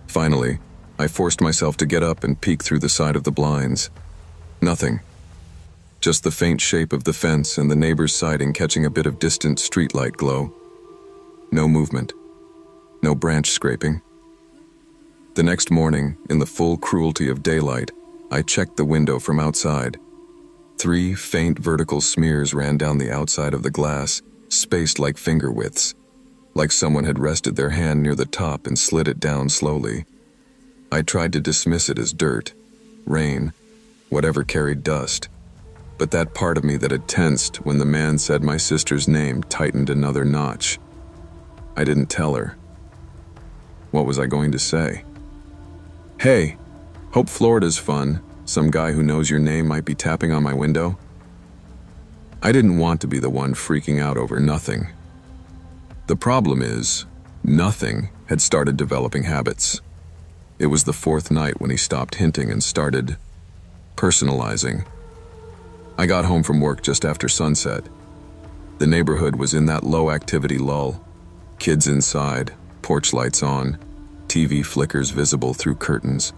Finally, I forced myself to get up and peek through the side of the blinds. Nothing. Just the faint shape of the fence and the neighbor's siding catching a bit of distant streetlight glow. No movement. No branch scraping. The next morning, in the full cruelty of daylight, I checked the window from outside. 3 faint vertical smears ran down the outside of the glass, spaced like finger widths, like someone had rested their hand near the top and slid it down slowly. I tried to dismiss it as dirt, rain, whatever carried dust, but that part of me that had tensed when the man said my sister's name tightened another notch. I didn't tell her. What was I going to say? Hey, hope Florida's fun. Some guy who knows your name might be tapping on my window. I didn't want to be the one freaking out over nothing. The problem is, nothing had started developing habits. It was the 4th night when he stopped hinting and started personalizing. I got home from work just after sunset. The neighborhood was in that low-activity lull. Kids inside, porch lights on, TV flickers visible through curtains.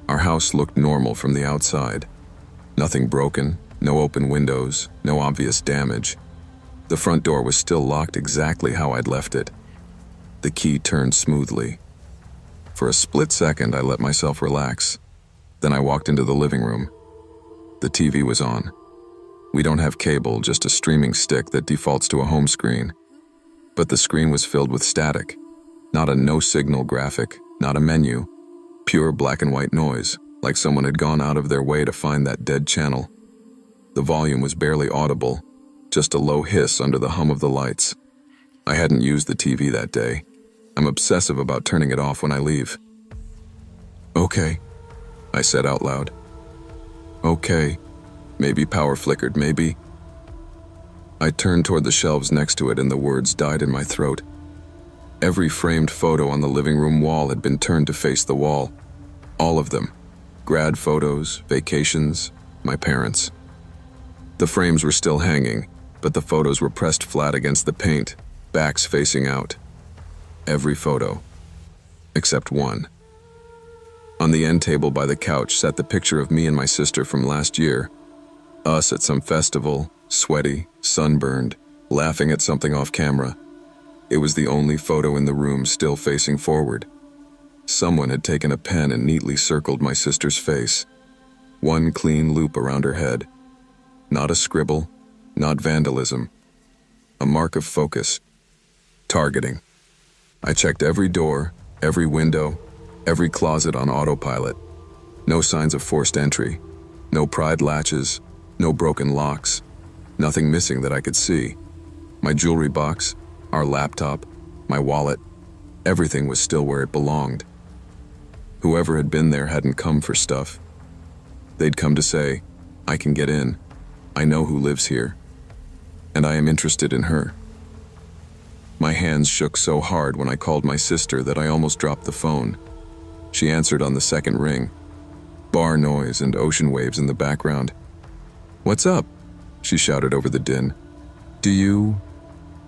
Our house looked normal from the outside. Nothing broken, no open windows, no obvious damage. The front door was still locked exactly how I'd left it. The key turned smoothly. For a split second, I let myself relax. Then I walked into the living room. The TV was on. We don't have cable, just a streaming stick that defaults to a home screen. But the screen was filled with static. Not a no-signal graphic, not a menu. Pure black and white noise, like someone had gone out of their way to find that dead channel. The volume was barely audible, just a low hiss under the hum of the lights. I hadn't used the TV that day. I'm obsessive about turning it off when I leave. Okay, I said out loud. Okay, maybe power flickered, maybe. I turned toward the shelves next to it and the words died in my throat. Every framed photo on the living room wall had been turned to face the wall. All of them. Grad photos, vacations, my parents. The frames were still hanging, but the photos were pressed flat against the paint, backs facing out. Every photo. Except one. On the end table by the couch sat the picture of me and my sister from last year. Us at some festival, sweaty, sunburned, laughing at something off camera. It was the only photo in the room still facing forward. Someone had taken a pen and neatly circled my sister's face. One clean loop around her head. Not a scribble, not vandalism. A mark of focus. Targeting. I checked every door, every window, every closet on autopilot. No signs of forced entry. No pried latches, no broken locks. Nothing missing that I could see. My jewelry box, our laptop, my wallet, everything was still where it belonged. Whoever had been there hadn't come for stuff. They'd come to say, I can get in. I know who lives here. And I am interested in her. My hands shook so hard when I called my sister that I almost dropped the phone. She answered on the second ring. Bar noise and ocean waves in the background. What's up? She shouted over the din. Do you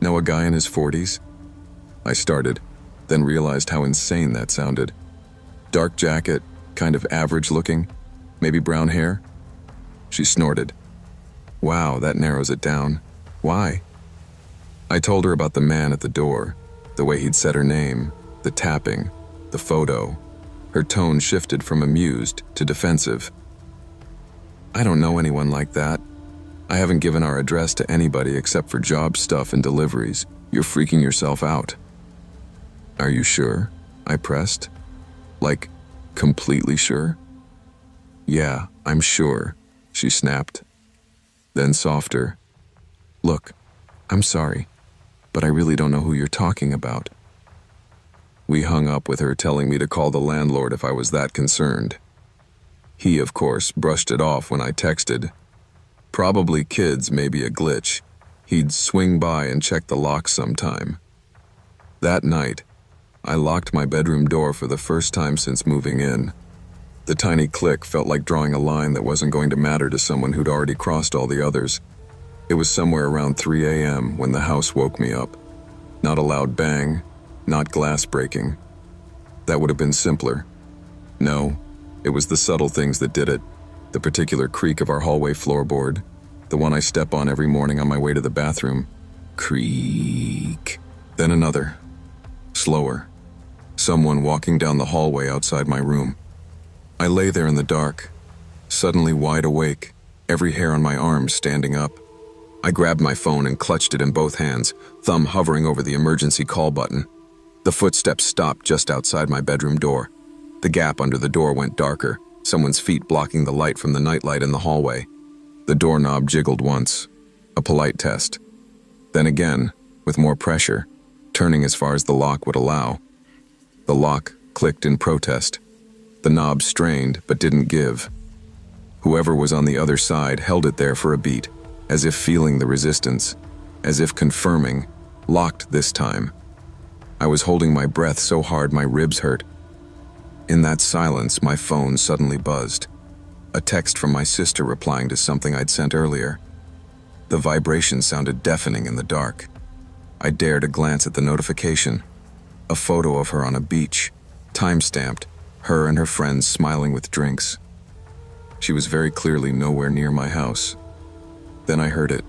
know a guy in his 40s? I started, then realized how insane that sounded. Dark jacket, kind of average looking, maybe brown hair? She snorted. Wow, that narrows it down. Why? I told her about the man at the door, the way he'd said her name, the tapping, the photo. Her tone shifted from amused to defensive. I don't know anyone like that. I haven't given our address to anybody except for job stuff and deliveries. You're freaking yourself out. Are you sure? I pressed. Like, completely sure? Yeah, I'm sure, she snapped. Then softer. Look, I'm sorry, but I really don't know who you're talking about. We hung up with her telling me to call the landlord if I was that concerned. He, of course, brushed it off when I texted. Probably kids, maybe a glitch. He'd swing by and check the lock sometime. That night, I locked my bedroom door for the first time since moving in. The tiny click felt like drawing a line that wasn't going to matter to someone who'd already crossed all the others. It was somewhere around 3 a.m. when the house woke me up. Not a loud bang, not glass breaking. That would have been simpler. No, it was the subtle things that did it. The particular creak of our hallway floorboard, the one I step on every morning on my way to the bathroom. Creak. Then another. Slower. Someone walking down the hallway outside my room. I lay there in the dark, suddenly wide awake, every hair on my arm standing up. I grabbed my phone and clutched it in both hands, thumb hovering over the emergency call button. The footsteps stopped just outside my bedroom door. The gap under the door went darker, someone's feet blocking the light from the nightlight in the hallway. The doorknob jiggled once, a polite test. Then again, with more pressure, turning as far as the lock would allow. The lock clicked in protest. The knob strained but didn't give. Whoever was on the other side held it there for a beat, as if feeling the resistance, as if confirming, locked this time. I was holding my breath so hard my ribs hurt. In that silence, my phone suddenly buzzed. A text from my sister replying to something I'd sent earlier. The vibration sounded deafening in the dark. I dared a glance at the notification. A photo of her on a beach, time-stamped, her and her friends smiling with drinks. She was very clearly nowhere near my house. Then I heard it.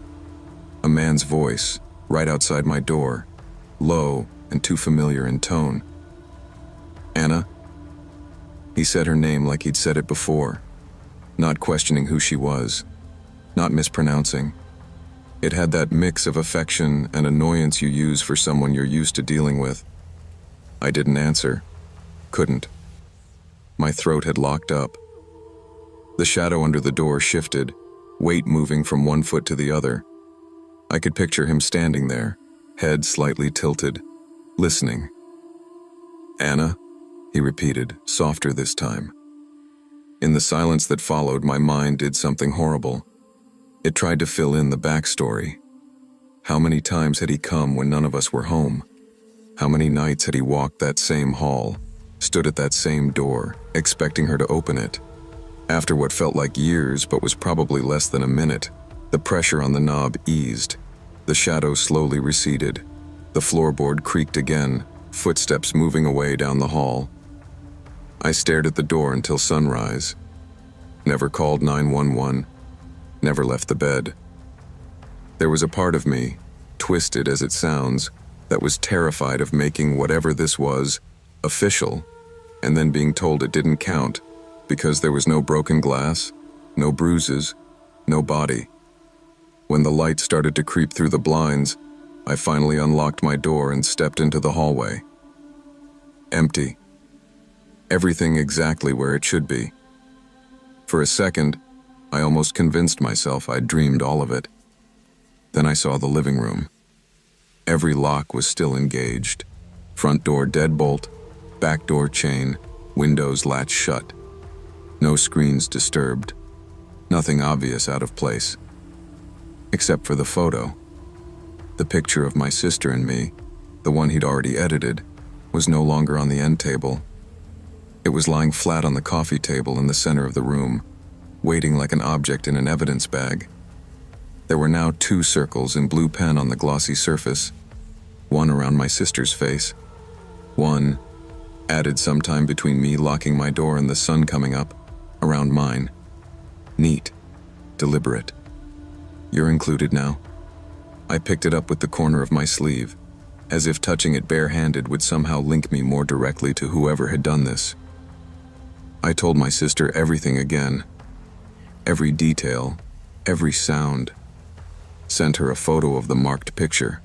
A man's voice, right outside my door, low and too familiar in tone. Anna? He said her name like he'd said it before, not questioning who she was, not mispronouncing. It had that mix of affection and annoyance you use for someone you're used to dealing with. I didn't answer. Couldn't. My throat had locked up. The shadow under the door shifted, weight moving from one foot to the other. I could picture him standing there, head slightly tilted, listening. Anna, he repeated, softer this time. In the silence that followed, my mind did something horrible. It tried to fill in the backstory. How many times had he come when none of us were home? How many nights had he walked that same hall, stood at that same door, expecting her to open it? After what felt like years but was probably less than a minute, the pressure on the knob eased. The shadow slowly receded. The floorboard creaked again, footsteps moving away down the hall. I stared at the door until sunrise. Never called 911. Never left the bed. There was a part of me, twisted as it sounds, that was terrified of making whatever this was official, and then being told it didn't count because there was no broken glass, no bruises, no body. When the light started to creep through the blinds, I finally unlocked my door and stepped into the hallway. Empty. Everything exactly where it should be. For a second, I almost convinced myself I'd dreamed all of it. Then I saw the living room. Every lock was still engaged. Front door deadbolt, back door chain, windows latch shut. No screens disturbed. Nothing obvious out of place. Except for the photo. The picture of my sister and me, the one he'd already edited, was no longer on the end table. It was lying flat on the coffee table in the center of the room, waiting like an object in an evidence bag. There were now 2 circles in blue pen on the glossy surface, one around my sister's face, one, added sometime between me locking my door and the sun coming up, around mine. Neat, deliberate. You're included now. I picked it up with the corner of my sleeve, as if touching it barehanded would somehow link me more directly to whoever had done this. I told my sister everything again. Every detail, every sound. Sent her a photo of the marked picture.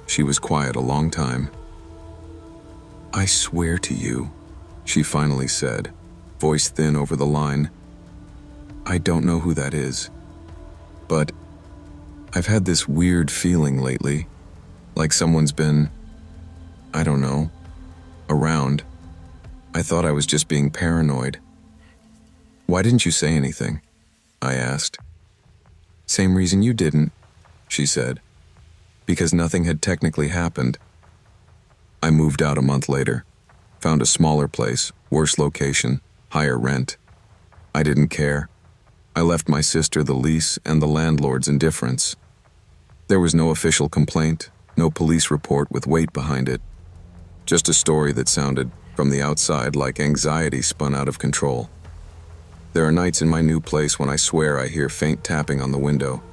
She was quiet a long time. I swear to you, she finally said, voice thin over the line. I don't know who that is, but I've had this weird feeling lately, like someone's been, I don't know, around. I thought I was just being paranoid. Why didn't you say anything? I asked. Same reason you didn't, she said. Because nothing had technically happened. I moved out a month later, found a smaller place, worse location, higher rent. I didn't care. I left my sister the lease and the landlord's indifference. There was no official complaint, no police report with weight behind it. Just a story that sounded, from the outside, like anxiety spun out of control. There are nights in my new place when I swear I hear faint tapping on the window.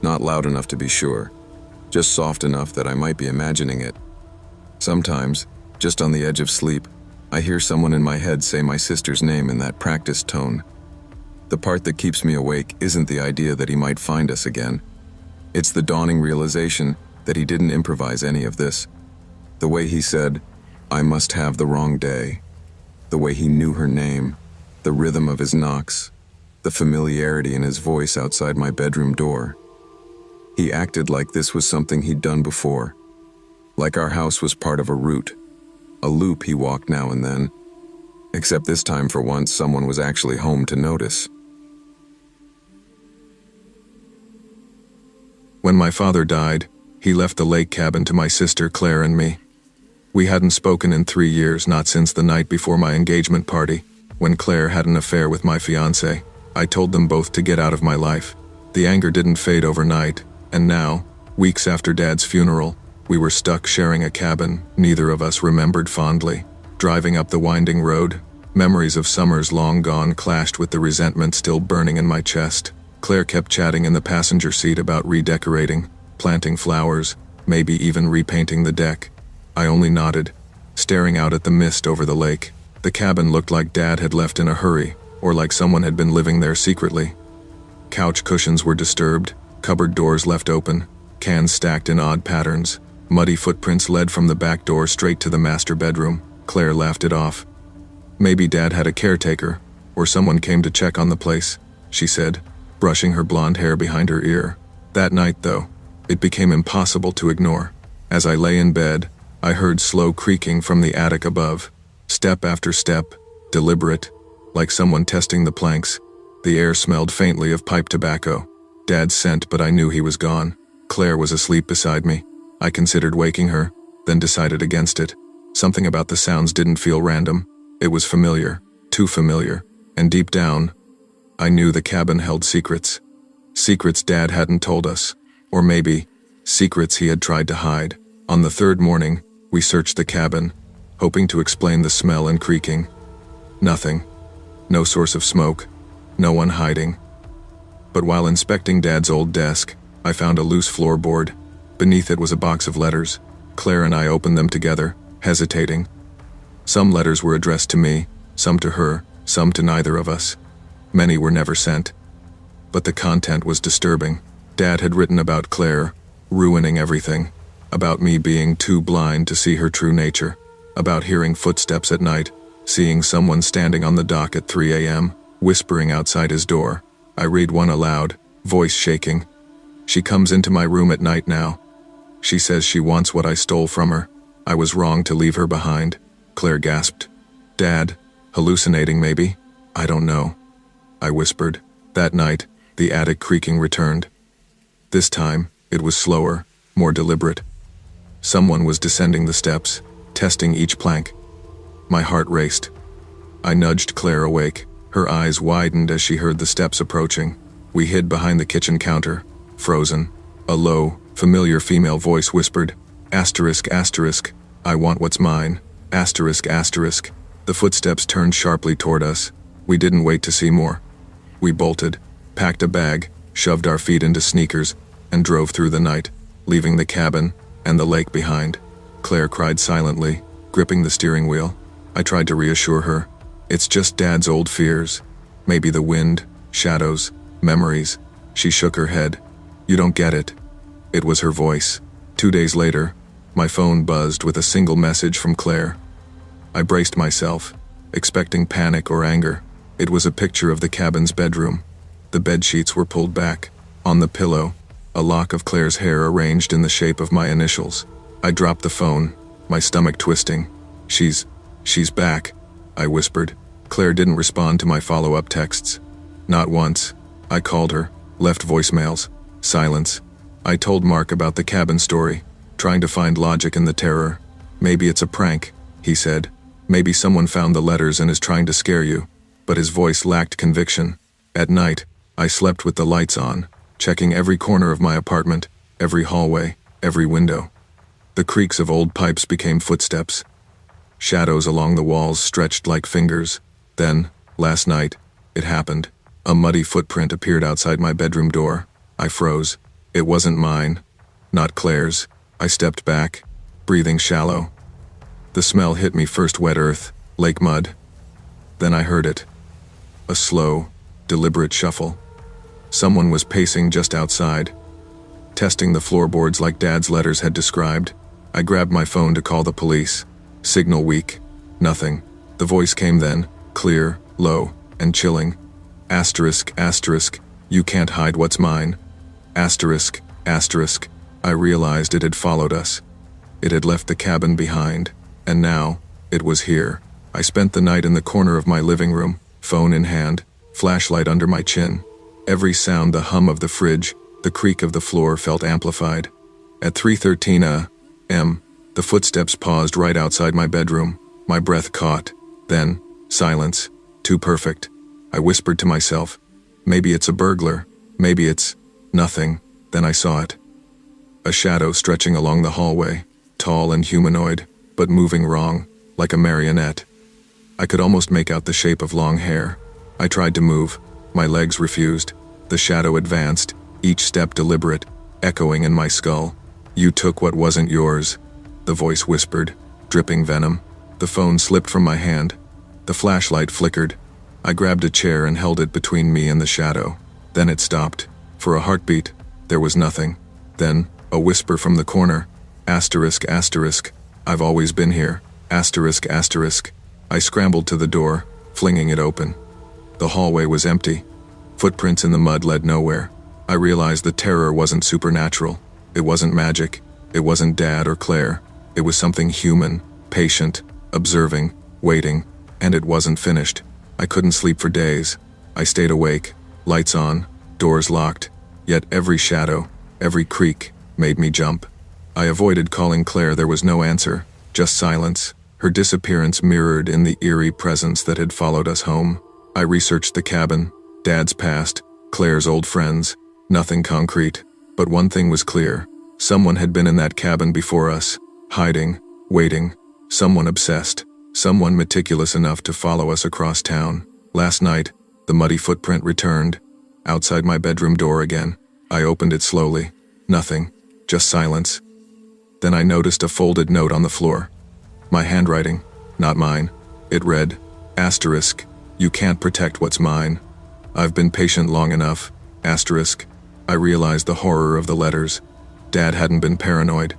Not loud enough to be sure, just soft enough that I might be imagining it. Sometimes, just on the edge of sleep, I hear someone in my head say my sister's name in that practiced tone. The part that keeps me awake isn't the idea that he might find us again. It's the dawning realization that he didn't improvise any of this. The way he said, "I must have the wrong day." The way he knew her name, the rhythm of his knocks, the familiarity in his voice outside my bedroom door. He acted like this was something he'd done before, like our house was part of a route, a loop he walked now and then, except this time for once someone was actually home to notice. When my father died, he left the lake cabin to my sister Claire and me. We hadn't spoken in 3 years, not since the night before my engagement party, when Claire had an affair with my fiancé. I told them both to get out of my life. The anger didn't fade overnight, and now, weeks after Dad's funeral, we were stuck sharing a cabin neither of us remembered fondly. Driving up the winding road, memories of summers long gone clashed with the resentment still burning in my chest. Claire kept chatting in the passenger seat about redecorating, planting flowers, maybe even repainting the deck. I only nodded, staring out at the mist over the lake. The cabin looked like Dad had left in a hurry, or like someone had been living there secretly. Couch cushions were disturbed, cupboard doors left open, cans stacked in odd patterns. Muddy footprints led from the back door straight to the master bedroom. Claire laughed it off. "Maybe Dad had a caretaker, or someone came to check on the place," she said, brushing her blonde hair behind her ear. That night, though, it became impossible to ignore. As I lay in bed, I heard slow creaking from the attic above. Step after step, deliberate, like someone testing the planks. The air smelled faintly of pipe tobacco. Dad's scent, but I knew he was gone. Claire was asleep beside me. I considered waking her, then decided against it. Something about the sounds didn't feel random. It was familiar, too familiar, and deep down, I knew the cabin held secrets. Secrets Dad hadn't told us, or maybe, secrets he had tried to hide. On the third morning, we searched the cabin, hoping to explain the smell and creaking. Nothing. No source of smoke. No one hiding. But while inspecting Dad's old desk, I found a loose floorboard. Beneath it was a box of letters. Claire and I opened them together, hesitating. Some letters were addressed to me, some to her, some to neither of us. Many were never sent. But the content was disturbing. Dad had written about Claire, ruining everything. About me being too blind to see her true nature. About hearing footsteps at night, seeing someone standing on the dock at 3 a.m., whispering outside his door. I read one aloud, voice shaking. "She comes into my room at night now. She says she wants what I stole from her. I was wrong to leave her behind." Claire gasped. "Dad, hallucinating maybe? I don't know." I whispered. That night, the attic creaking returned. This time, it was slower, more deliberate. Someone was descending the steps, testing each plank. My heart raced. I nudged Claire awake. Her eyes widened as she heard the steps approaching. We hid behind the kitchen counter, frozen. A low, familiar female voice whispered, "Asterisk, asterisk, I want what's mine. Asterisk, asterisk." The footsteps turned sharply toward us. We didn't wait to see more. We bolted, packed a bag, shoved our feet into sneakers, and drove through the night, leaving the cabin and the lake behind. Claire cried silently, gripping the steering wheel. I tried to reassure her. "It's just Dad's old fears. Maybe the wind, shadows, memories." She shook her head. "You don't get it." It was her voice. 2 days later, my phone buzzed with a single message from Claire. I braced myself, expecting panic or anger. It was a picture of the cabin's bedroom. The bedsheets were pulled back. On the pillow, a lock of Claire's hair arranged in the shape of my initials. I dropped the phone, my stomach twisting. She's back," I whispered. Claire didn't respond to my follow-up texts. Not once. I called her, left voicemails. Silence. I told Mark about the cabin story, trying to find logic in the terror. "Maybe it's a prank," he said. "Maybe someone found the letters and is trying to scare you." But his voice lacked conviction. At night, I slept with the lights on, checking every corner of my apartment, every hallway, every window. The creaks of old pipes became footsteps. Shadows along the walls stretched like fingers. Then, last night, It happened. A muddy footprint appeared outside my bedroom door. I froze. It wasn't mine. Not Claire's. I stepped back, breathing shallow. The smell hit me first wet earth, lake mud. Then I heard it. A slow, deliberate shuffle. Someone was pacing just outside, testing the floorboards like Dad's letters had described. I grabbed my phone to call the police. Signal weak. Nothing. The voice came then, clear, low, and chilling. Asterisk, asterisk, you can't hide what's mine. Asterisk, asterisk. I realized it had followed us. It had left the cabin behind, and now, it was here. I spent the night in the corner of my living room, phone in hand, flashlight under my chin. Every sound, the hum of the fridge, the creak of the floor felt amplified. At 3:13 a.m., the footsteps paused right outside my bedroom. My breath caught. Then, silence. Too perfect. I whispered to myself, maybe it's a burglar, maybe it's nothing. Then I saw it. A shadow stretching along the hallway, tall and humanoid, but moving wrong, like a marionette. I could almost make out the shape of long hair. I tried to move. My legs refused. The shadow advanced, each step deliberate, echoing in my skull. You took what wasn't yours, the voice whispered, dripping venom. The phone slipped from my hand. The flashlight flickered. I grabbed a chair and held it between me and the shadow. Then it stopped. For a heartbeat, there was nothing. Then, a whisper from the corner. Asterisk, asterisk. I've always been here. Asterisk, asterisk. I scrambled to the door, flinging it open. The hallway was empty. Footprints in the mud led nowhere. I realized the terror wasn't supernatural. It wasn't magic. It wasn't Dad or Claire. It was something human, patient, observing, waiting, and it wasn't finished. I couldn't sleep for days. I stayed awake, lights on, doors locked, yet every shadow, every creak, made me jump. I avoided calling Claire. There was no answer, just silence. Her disappearance mirrored in the eerie presence that had followed us home. I researched the cabin, Dad's past, Claire's old friends. Nothing concrete, but one thing was clear. Someone had been in that cabin before us, hiding, waiting. Someone obsessed, someone meticulous enough to follow us across town. Last night, the muddy footprint returned, outside my bedroom door again. I opened it slowly. Nothing, just silence. Then I noticed a folded note on the floor. My handwriting, not mine. It read, asterisk, you can't protect what's mine. I've been patient long enough, asterisk. I realized the horror of the letters. Dad hadn't been paranoid.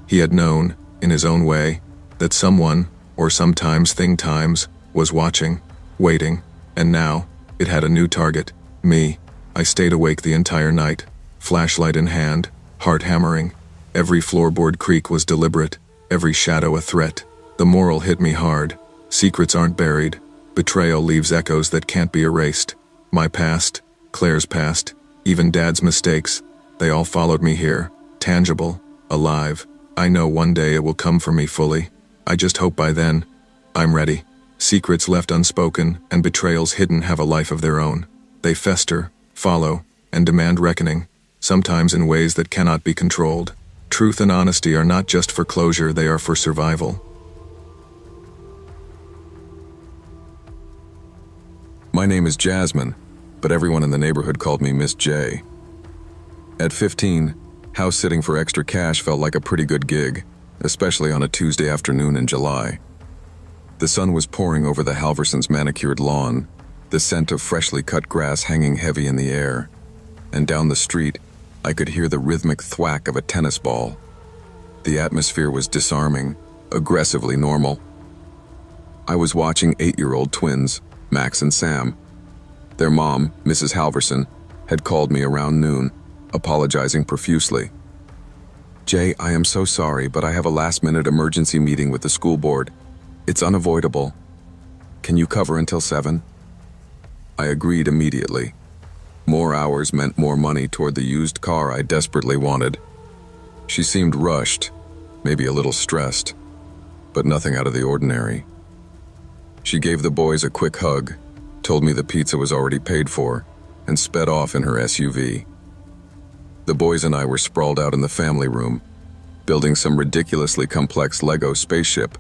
He had known, in his own way, that someone, or sometimes times, was watching, waiting, and now, it had a new target, me. I stayed awake the entire night, flashlight in hand, heart hammering. Every floorboard creak was deliberate, every shadow a threat. The moral hit me hard. Secrets aren't buried. Betrayal leaves echoes that can't be erased. My past, Claire's past, even Dad's mistakes, they all followed me here, tangible, alive. I know one day it will come for me fully. I just hope by then, I'm ready. Secrets left unspoken and betrayals hidden have a life of their own. They fester, follow, and demand reckoning, sometimes in ways that cannot be controlled. Truth and honesty are not just for closure, they are for survival. My name is Jasmine, but everyone in the neighborhood called me Miss J. At 15, house sitting for extra cash felt like a pretty good gig, especially on a Tuesday afternoon in July. The sun was pouring over the Halversons' manicured lawn, the scent of freshly cut grass hanging heavy in the air, and down the street, I could hear the rhythmic thwack of a tennis ball. The atmosphere was disarming, aggressively normal. I was watching 8-year-old twins, Max and Sam. Their mom, Mrs. Halverson, had called me around noon, apologizing profusely. "Jay, I am so sorry, but I have a last-minute emergency meeting with the school board. It's unavoidable. Can you cover until 7? I agreed immediately. More hours meant more money toward the used car I desperately wanted. She seemed rushed, maybe a little stressed, but nothing out of the ordinary. She gave the boys a quick hug, told me the pizza was already paid for, and sped off in her SUV. The boys and I were sprawled out in the family room, building some ridiculously complex Lego spaceship.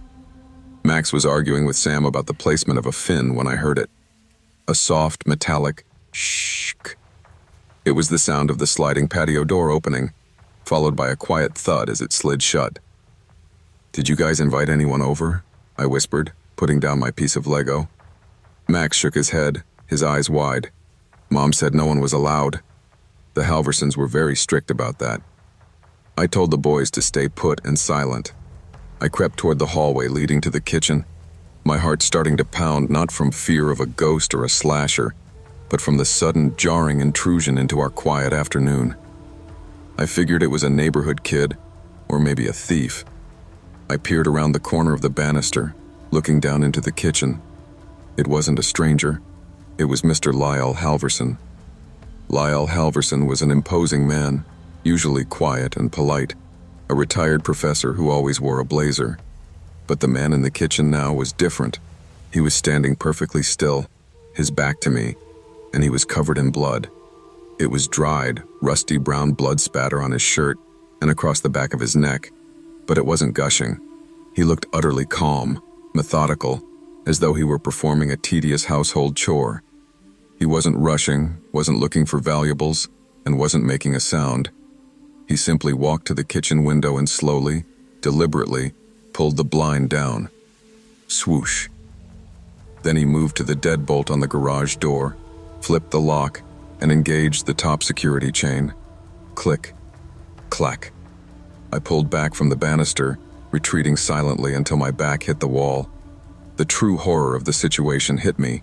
Max was arguing with Sam about the placement of a fin when I heard it. A soft, metallic shh. It was the sound of the sliding patio door opening, followed by a quiet thud as it slid shut. "Did you guys invite anyone over?" I whispered, putting down my piece of Lego. Max shook his head, his eyes wide. Mom said no one was allowed. The Halversons were very strict about that. I told the boys to stay put and silent. I crept toward the hallway leading to the kitchen, my heart starting to pound not from fear of a ghost or a slasher, but from the sudden, jarring intrusion into our quiet afternoon. I figured it was a neighborhood kid, or maybe a thief. I peered around the corner of the banister, looking down into the kitchen. It wasn't a stranger. It was Mr. Lyle Halverson. Lyle Halverson was an imposing man, usually quiet and polite, a retired professor who always wore a blazer. But the man in the kitchen now was different. He was standing perfectly still, his back to me, and he was covered in blood. It was dried, rusty brown blood spatter on his shirt and across the back of his neck, but it wasn't gushing. He looked utterly calm, methodical, as though he were performing a tedious household chore. He wasn't rushing, wasn't looking for valuables, and wasn't making a sound. He simply walked to the kitchen window and slowly, deliberately, pulled the blind down. Swoosh. Then he moved to the deadbolt on the garage door, flipped the lock, and engaged the top security chain. Click. Clack. I pulled back from the banister, retreating silently until my back hit the wall. The true horror of the situation hit me.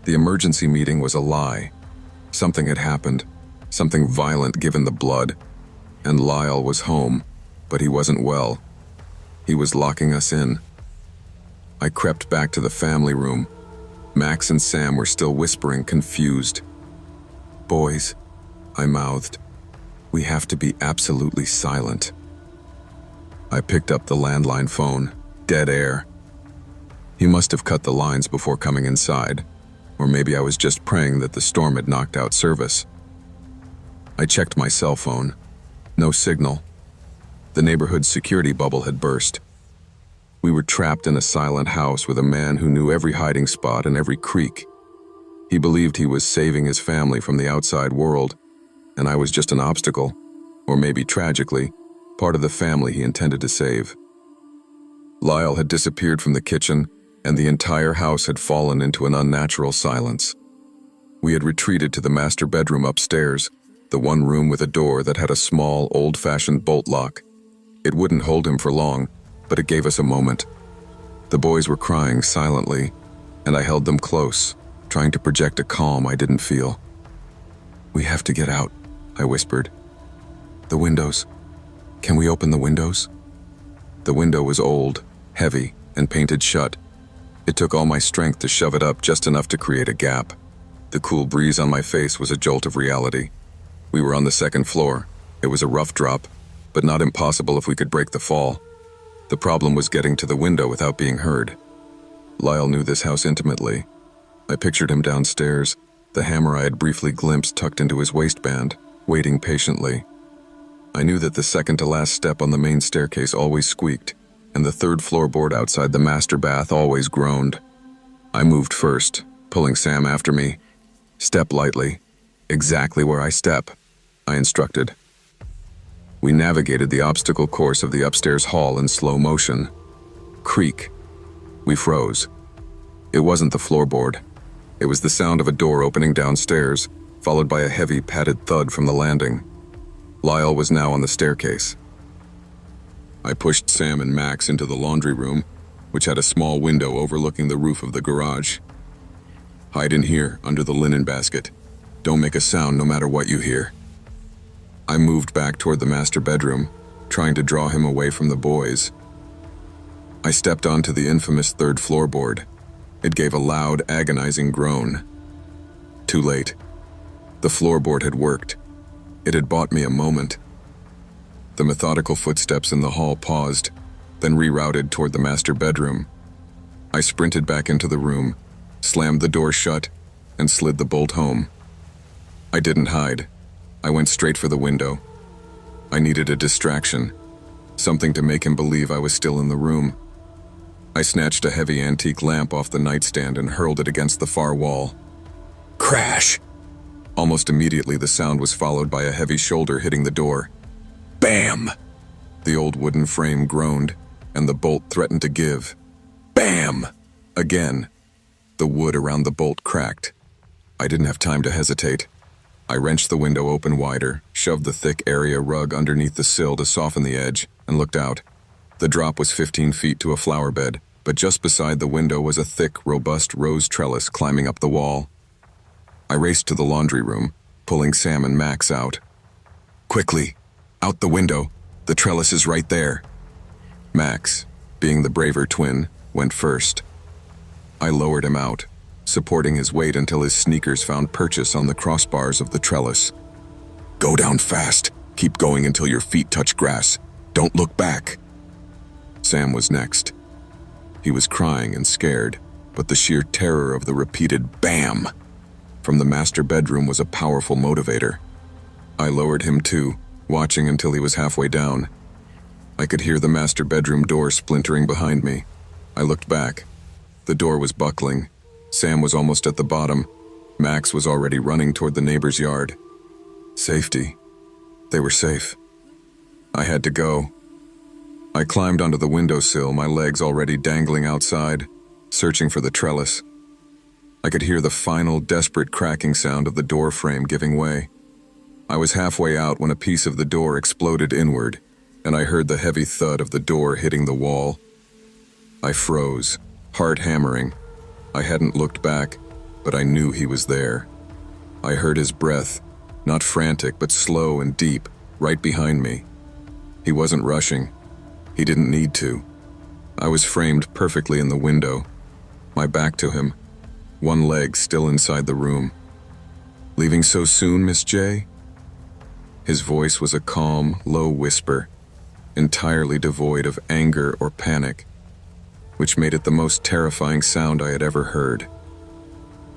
The emergency meeting was a lie. Something had happened, something violent given the blood, and Lyle was home, but he wasn't well. He was locking us in. I crept back to the family room. Max and Sam were still whispering, confused. "Boys," I mouthed, "we have to be absolutely silent." I picked up the landline phone. Dead air. He must have cut the lines before coming inside, or maybe I was just praying that the storm had knocked out service. I checked my cell phone. No signal. The neighborhood security bubble had burst. We were trapped in a silent house with a man who knew every hiding spot and every creek. He believed he was saving his family from the outside world, and I was just an obstacle, or maybe tragically, part of the family he intended to save. Lyle had disappeared from the kitchen, and the entire house had fallen into an unnatural silence. We had retreated to the master bedroom upstairs, the one room with a door that had a small, old-fashioned bolt lock. It wouldn't hold him for long, but it gave us a moment. The boys were crying silently, and I held them close, trying to project a calm I didn't feel. "We have to get out," I whispered. "The windows. Can we open the windows?" The window was old, heavy, and painted shut. It took all my strength to shove it up just enough to create a gap. The cool breeze on my face was a jolt of reality. We were on the second floor. It was a rough drop, but not impossible if we could break the fall. The problem was getting to the window without being heard. Lyle knew this house intimately. I pictured him downstairs, the hammer I had briefly glimpsed tucked into his waistband, waiting patiently. I knew that the second-to-last step on the main staircase always squeaked, and the third floorboard outside the master bath always groaned. I moved first, pulling Sam after me. "Step lightly. Exactly where I step," I instructed. We navigated the obstacle course of the upstairs hall in slow motion. Creak. We froze. It wasn't the floorboard. It was the sound of a door opening downstairs, followed by a heavy padded thud from the landing. Lyle was now on the staircase. I pushed Sam and Max into the laundry room, which had a small window overlooking the roof of the garage. "Hide in here, under the linen basket. Don't make a sound no matter what you hear." I moved back toward the master bedroom, trying to draw him away from the boys. I stepped onto the infamous third floorboard. It gave a loud, agonizing groan. Too late. The floorboard had worked. It had bought me a moment. The methodical footsteps in the hall paused, then rerouted toward the master bedroom. I sprinted back into the room, slammed the door shut, and slid the bolt home. I didn't hide. I went straight for the window. I needed a distraction, something to make him believe I was still in the room. I snatched a heavy antique lamp off the nightstand and hurled it against the far wall. Crash! Almost immediately, the sound was followed by a heavy shoulder hitting the door. Bam! The old wooden frame groaned, and the bolt threatened to give. Bam! Again. The wood around the bolt cracked. I didn't have time to hesitate. I wrenched the window open wider, shoved the thick area rug underneath the sill to soften the edge, and looked out. The drop was 15 feet to a flower bed, but just beside the window was a thick, robust rose trellis climbing up the wall. I raced to the laundry room, pulling Sam and Max out. Quickly! Out the window! The trellis is right there! Max, being the braver twin, went first. I lowered him out, supporting his weight until his sneakers found purchase on the crossbars of the trellis. Go down fast. Keep going until your feet touch grass. Don't look back. Sam was next. He was crying and scared, but the sheer terror of the repeated BAM from the master bedroom was a powerful motivator. I lowered him too, watching until he was halfway down. I could hear the master bedroom door splintering behind me. I looked back. The door was buckling. Sam was almost at the bottom. Max was already running toward the neighbor's yard. Safety. They were safe. I had to go. I climbed onto the windowsill, my legs already dangling outside, searching for the trellis. I could hear the final, desperate cracking sound of the door frame giving way. I was halfway out when a piece of the door exploded inward, and I heard the heavy thud of the door hitting the wall. I froze, heart hammering. I hadn't looked back, but I knew he was there. I heard his breath, not frantic but slow and deep, right behind me. He wasn't rushing. He didn't need to. I was framed perfectly in the window, my back to him, one leg still inside the room. Leaving so soon, Miss J? His voice was a calm, low whisper, entirely devoid of anger or panic, which made it the most terrifying sound I had ever heard.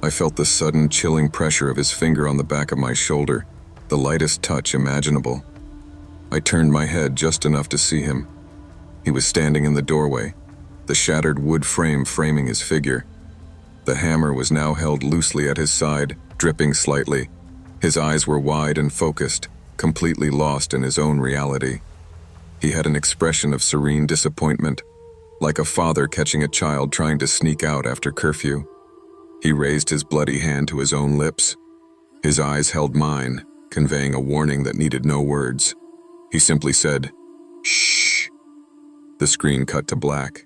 I felt the sudden, chilling pressure of his finger on the back of my shoulder, the lightest touch imaginable. I turned my head just enough to see him. He was standing in the doorway, the shattered wood frame framing his figure. The hammer was now held loosely at his side, dripping slightly. His eyes were wide and focused, completely lost in his own reality. He had an expression of serene disappointment, like a father catching a child trying to sneak out after curfew. He raised his bloody hand to his own lips. His eyes held mine, conveying a warning that needed no words. He simply said, "Shh." The screen cut to black.